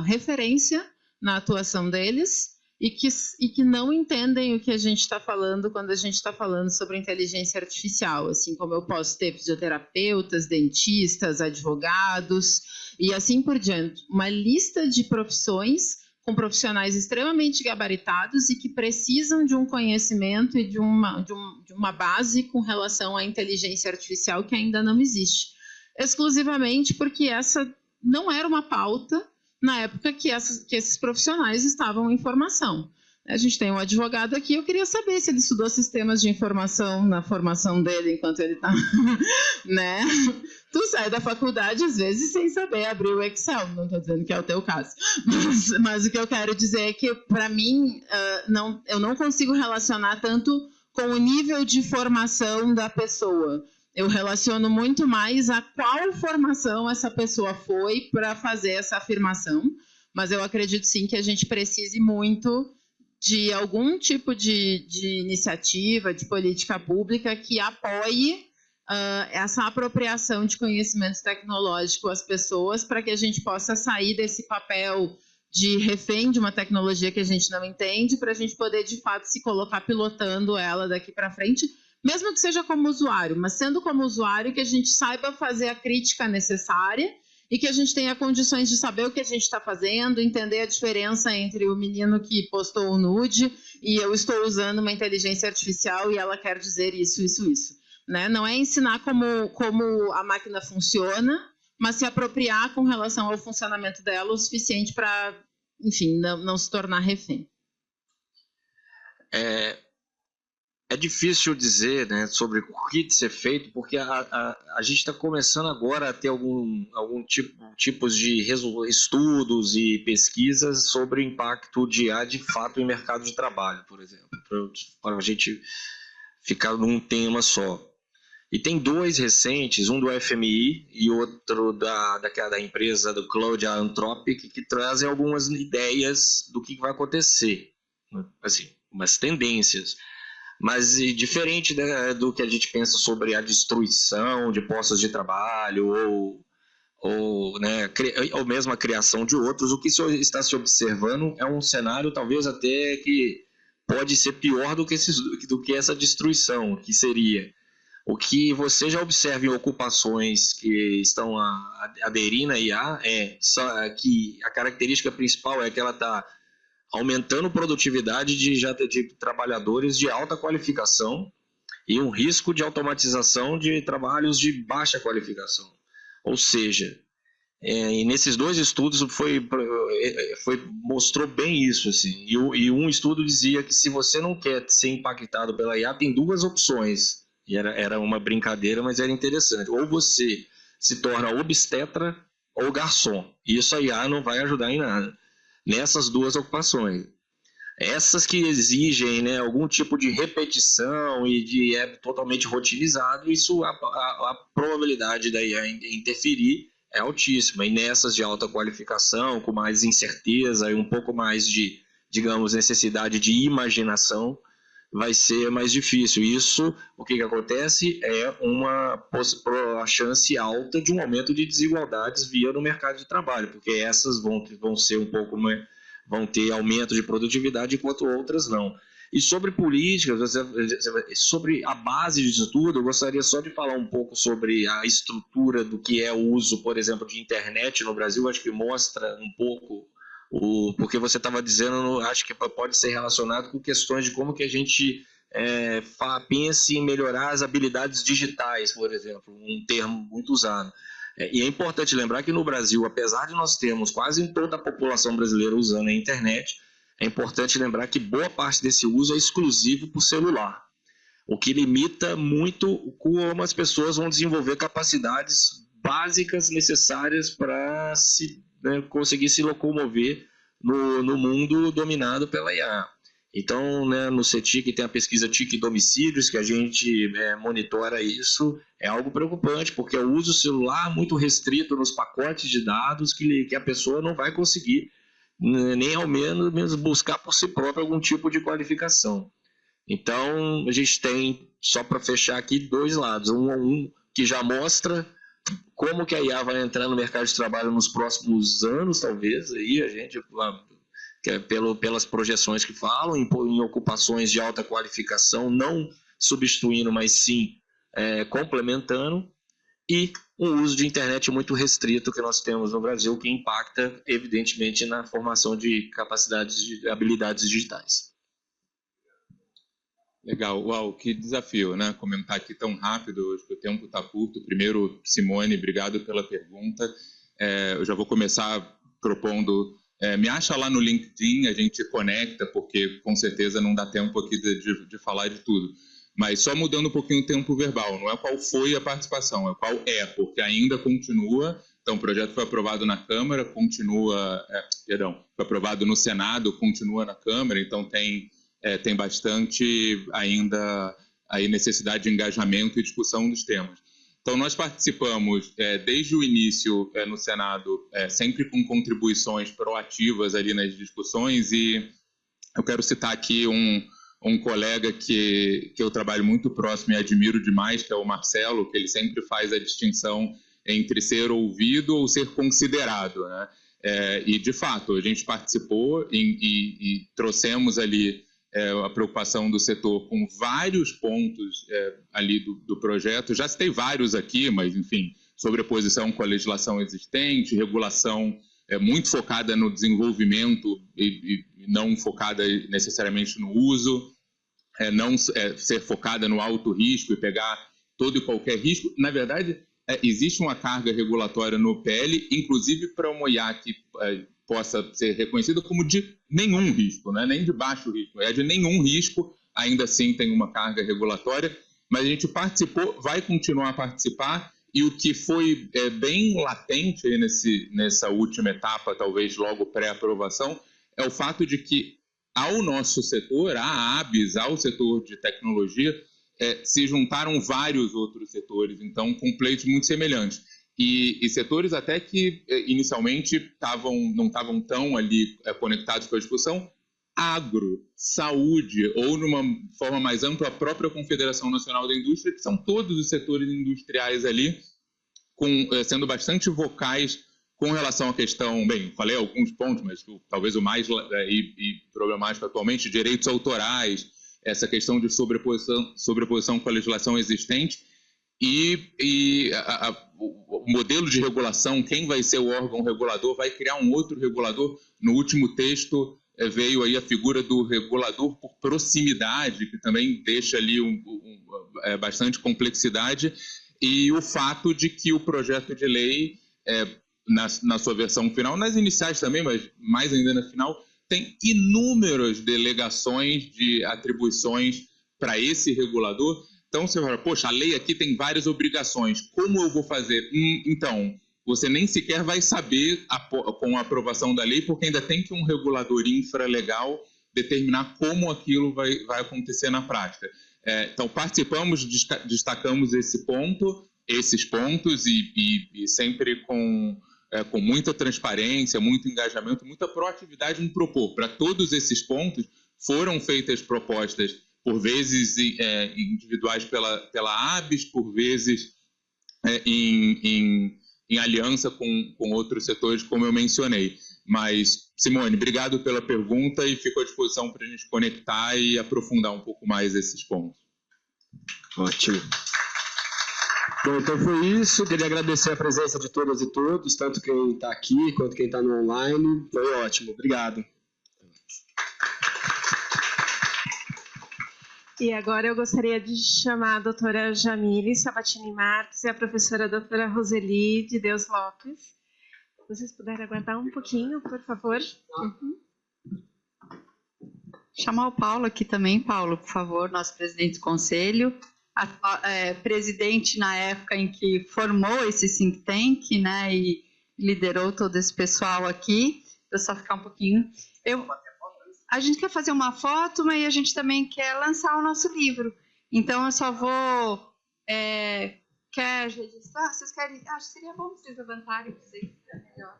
referência na atuação deles e que não entendem o que a gente está falando quando a gente está falando sobre inteligência artificial, assim como eu posso ter fisioterapeutas, dentistas, advogados e assim por diante. Uma lista de profissões com profissionais extremamente gabaritados e que precisam de um conhecimento e de uma base com relação à inteligência artificial que ainda não existe. Exclusivamente porque essa não era uma pauta na época que esses profissionais estavam em formação. A gente tem um advogado aqui, eu queria saber se ele estudou sistemas de informação na formação dele enquanto ele está, né? Tu sai da faculdade, às vezes, sem saber abrir o Excel, não estou dizendo que é o teu caso. Mas o que eu quero dizer é que, para mim, eu não consigo relacionar tanto com o nível de formação da pessoa. Eu relaciono muito mais a qual formação essa pessoa foi para fazer essa afirmação, mas eu acredito sim que a gente precise muito de algum tipo de iniciativa, de política pública que apoie essa apropriação de conhecimento tecnológico às pessoas para que a gente possa sair desse papel de refém de uma tecnologia que a gente não entende para a gente poder, de fato, se colocar pilotando ela daqui para frente, mesmo que seja como usuário, mas sendo como usuário, que a gente saiba fazer a crítica necessária e que a gente tenha condições de saber o que a gente está fazendo, entender a diferença entre o menino que postou o nude e eu estou usando uma inteligência artificial e ela quer dizer isso, isso, isso. Né? Não é ensinar como a máquina funciona, mas se apropriar com relação ao funcionamento dela o suficiente para, enfim, não se tornar refém. É difícil dizer, né, sobre o que ser feito, porque a gente está começando agora a ter algum tipos de estudos e pesquisas sobre o impacto de IA de fato em mercado de trabalho, por exemplo, para a gente ficar num tema só. E tem 2 recentes, um do FMI e outro da empresa do Cloud Anthropic, que trazem algumas ideias do que vai acontecer, assim, umas tendências. Mas diferente do que a gente pensa sobre a destruição de postos de trabalho ou mesmo a criação de outros, o que está se observando é um cenário talvez até que pode ser pior do que essa destruição, que seria o que você já observa em ocupações que estão aderindo à IA que a característica principal é que ela está aumentando produtividade de trabalhadores de alta qualificação e um risco de automatização de trabalhos de baixa qualificação. Ou seja, e nesses 2 estudos mostrou bem isso. Assim, e um estudo dizia que se você não quer ser impactado pela IA, tem 2 opções. E era uma brincadeira, mas era interessante. Ou você se torna obstetra ou garçom. Isso a IA não vai ajudar em nada. Nessas 2 ocupações. Essas que exigem, né, algum tipo de repetição e é totalmente rotinizado, isso a probabilidade da IA interferir é altíssima. E nessas de alta qualificação, com mais incerteza e um pouco mais de, digamos, necessidade de imaginação, vai ser mais difícil. Isso, o que acontece é uma chance alta de um aumento de desigualdades via no mercado de trabalho, porque essas vão ser vão ter aumento de produtividade, enquanto outras não. E sobre políticas, sobre a base disso tudo, eu gostaria só de falar um pouco sobre a estrutura do que é o uso, por exemplo, de internet no Brasil. Acho que mostra um pouco porque você estava dizendo, acho que pode ser relacionado com questões de como que a gente pensa em melhorar as habilidades digitais, por exemplo, um termo muito usado. E é importante lembrar que no Brasil, apesar de nós termos quase toda a população brasileira usando a internet, é importante lembrar que boa parte desse uso é exclusivo por celular, o que limita muito como as pessoas vão desenvolver capacidades básicas necessárias para conseguir se locomover no mundo dominado pela IA. Então, no CETIC tem a pesquisa TIC Domicílios, que a gente monitora isso, é algo preocupante, porque é o uso celular muito restrito nos pacotes de dados que a pessoa não vai conseguir, nem ao menos buscar por si própria algum tipo de qualificação. Então, a gente tem, só para fechar aqui, 2 lados. Um que já mostra como que a IA vai entrar no mercado de trabalho nos próximos anos, talvez, aí a gente, pelas projeções que falam, em ocupações de alta qualificação, não substituindo, mas sim complementando, e um uso de internet muito restrito que nós temos no Brasil, que impacta, evidentemente, na formação de capacidades, de habilidades digitais. Legal, uau, que desafio, né? Comentar aqui tão rápido, hoje que o tempo está curto. Primeiro, Simone, obrigado pela pergunta. Eu já vou começar propondo, me acha lá no LinkedIn, a gente conecta, porque com certeza não dá tempo aqui de falar de tudo. Mas só mudando um pouquinho o tempo verbal, não é qual foi a participação, é qual porque ainda continua. Então, o projeto foi aprovado na Câmara, continua, foi aprovado no Senado, continua na Câmara, então tem bastante ainda aí necessidade de engajamento e discussão dos temas. Então, nós participamos desde o início no Senado, sempre com contribuições proativas ali nas discussões, e eu quero citar aqui um colega que eu trabalho muito próximo e admiro demais, que é o Marcelo, que ele sempre faz a distinção entre ser ouvido ou ser considerado, né? E, de fato, a gente participou e trouxemos ali a preocupação do setor com vários pontos ali do projeto. Já citei vários aqui, mas, enfim, sobreposição com a legislação existente, regulação muito focada no desenvolvimento e não focada necessariamente no uso, não ser focada no alto risco e pegar todo e qualquer risco. Na verdade, existe uma carga regulatória no PL, inclusive para uma IA que possa ser reconhecida como de nenhum risco, não é nem de baixo risco, é de nenhum risco, ainda assim tem uma carga regulatória, mas a gente participou, vai continuar a participar, e o que foi bem latente aí nessa última etapa, talvez logo pré-aprovação, é o fato de que ao nosso setor, à ABS, ao setor de tecnologia, se juntaram vários outros setores, então com pleitos muito semelhantes. E setores até que inicialmente não estavam tão ali conectados com a discussão, agro, saúde, ou numa forma mais ampla, a própria Confederação Nacional da Indústria, que são todos os setores industriais ali, sendo bastante vocais com relação à questão, bem, falei alguns pontos, mas talvez o mais problemático atualmente, direitos autorais, essa questão de sobreposição com a legislação existente, e o modelo de regulação, quem vai ser o órgão regulador, vai criar um outro regulador. No último texto veio aí a figura do regulador por proximidade, que também deixa ali bastante complexidade, e o fato de que o projeto de lei, na sua versão final, nas iniciais também, mas mais ainda na final, tem inúmeras delegações de atribuições para esse regulador. Então, você fala, poxa, a lei aqui tem várias obrigações, como eu vou fazer? Então, você nem sequer vai saber com a aprovação da lei, porque ainda tem que um regulador infralegal determinar como aquilo vai acontecer na prática. Então, participamos, destacamos esses pontos e sempre com muita transparência, muito engajamento, muita proatividade em propor. Para todos esses pontos, foram feitas propostas, por vezes individuais pela ABS, por vezes em aliança com outros setores, como eu mencionei. Mas, Simone, obrigado pela pergunta e fico à disposição para a gente conectar e aprofundar um pouco mais esses pontos. Ótimo. Bom, então foi isso. Queria agradecer a presença de todas e todos, tanto quem está aqui quanto quem está no online. Foi ótimo. Obrigado. E agora eu gostaria de chamar a doutora Jamile Sabatini Marques e a professora doutora Roseli de Deus Lopes. Vocês puderem aguardar um pouquinho, por favor? Chamar o Paulo aqui também, Paulo, por favor, nosso presidente do conselho, presidente na época em que formou esse think tank, né, e liderou todo esse pessoal aqui. Eu só ficar um pouquinho. A gente quer fazer uma foto, mas a gente também quer lançar o nosso livro. Então, eu só vou... quer registrar? Vocês querem? Acho que seria bom vocês levantarem, para vocês ficarem melhor.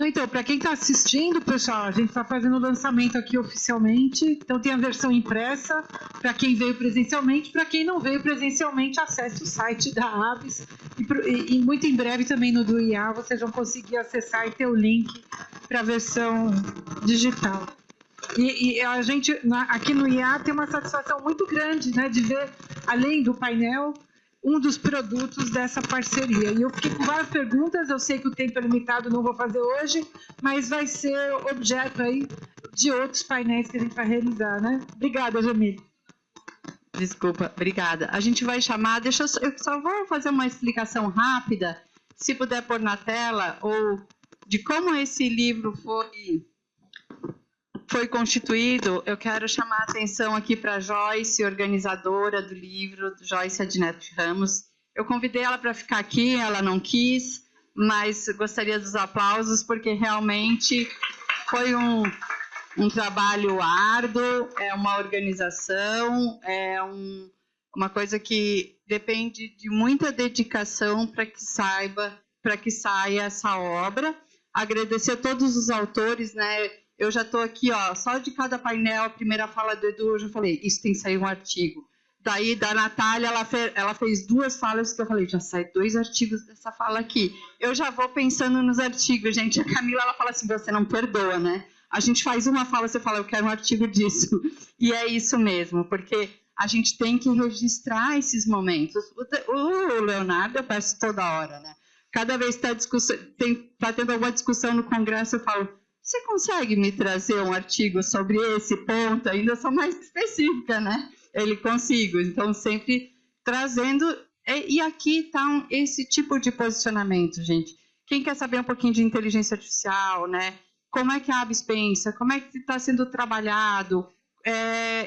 Então, para quem está assistindo, pessoal, a gente está fazendo o lançamento aqui oficialmente. Então, tem a versão impressa para quem veio presencialmente. Para quem não veio presencialmente, acesse o site da ABS. E muito em breve também no do IA, vocês vão conseguir acessar e ter o link para a versão digital. E a gente, aqui no IA, tem uma satisfação muito grande, né, de ver, além do painel, um dos produtos dessa parceria. E eu fiquei com várias perguntas, eu sei que o tempo é limitado, não vou fazer hoje, mas vai ser objeto aí de outros painéis que a gente vai realizar, né? Obrigada, Jamile. Desculpa, obrigada. A gente vai chamar, eu só vou fazer uma explicação rápida, se puder pôr na tela, ou de como esse livro foi constituído. Eu quero chamar a atenção aqui para a Joyce, organizadora do livro, Joyce Adnet Ramos. Eu convidei ela para ficar aqui, ela não quis, mas gostaria dos aplausos, porque realmente foi um trabalho árduo, é uma organização, uma coisa que depende de muita dedicação para que saia essa obra. Agradecer a todos os autores, né? Eu já estou aqui, ó, só de cada painel, a primeira fala do Edu, eu já falei, isso tem que sair um artigo. Daí, da Natália, ela fez 2 falas que eu falei, já sai 2 artigos dessa fala aqui. Eu já vou pensando nos artigos, gente. A Camila, ela fala assim, você não perdoa, né? A gente faz uma fala, você fala, eu quero um artigo disso. E é isso mesmo, porque a gente tem que registrar esses momentos. O Leonardo, eu peço toda hora, né? Cada vez que está tendo alguma discussão no Congresso, eu falo, você consegue me trazer um artigo sobre esse ponto? Ainda sou mais específica, né? Ele consigo, então sempre trazendo, e aqui está esse tipo de posicionamento, gente. Quem quer saber um pouquinho de inteligência artificial, né? Como é que a ABS pensa, como é que está sendo trabalhado,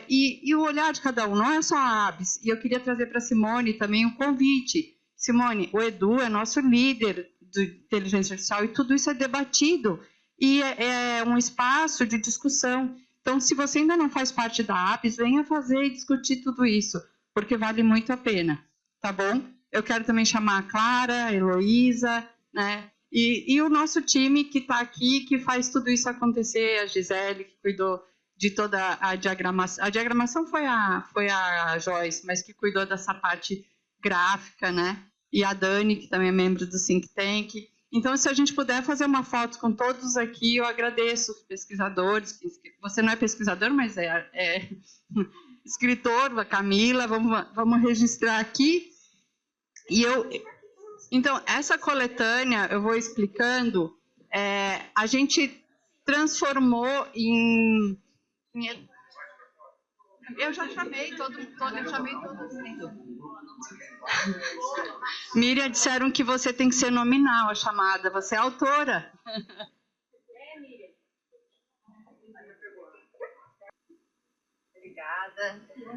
e o olhar de cada um, não é só a ABS. E eu queria trazer para a Simone também um convite. Simone, o Edu é nosso líder de inteligência artificial e tudo isso é debatido, e é um espaço de discussão. Então, se você ainda não faz parte da ABS, venha fazer e discutir tudo isso, porque vale muito a pena, tá bom? Eu quero também chamar a Clara, a Heloísa, né? E o nosso time que está aqui, que faz tudo isso acontecer, a Gisele, que cuidou de toda a diagramação. A diagramação foi a Joyce, mas que cuidou dessa parte gráfica, né? E a Dani, que também é membro do Think Tank. Então, se a gente puder fazer uma foto com todos aqui, eu agradeço os pesquisadores. Você não é pesquisador, mas é escritor, a Camila, vamos registrar aqui. Então, essa coletânea, eu vou explicando, a gente transformou em... Eu já chamei todo mundo. Miriam, disseram que você tem que ser nominal a chamada, você é autora.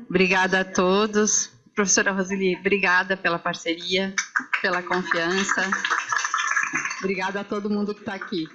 Obrigada a todos. Professora Roseli, obrigada pela parceria, pela confiança. Obrigada a todo mundo que está aqui.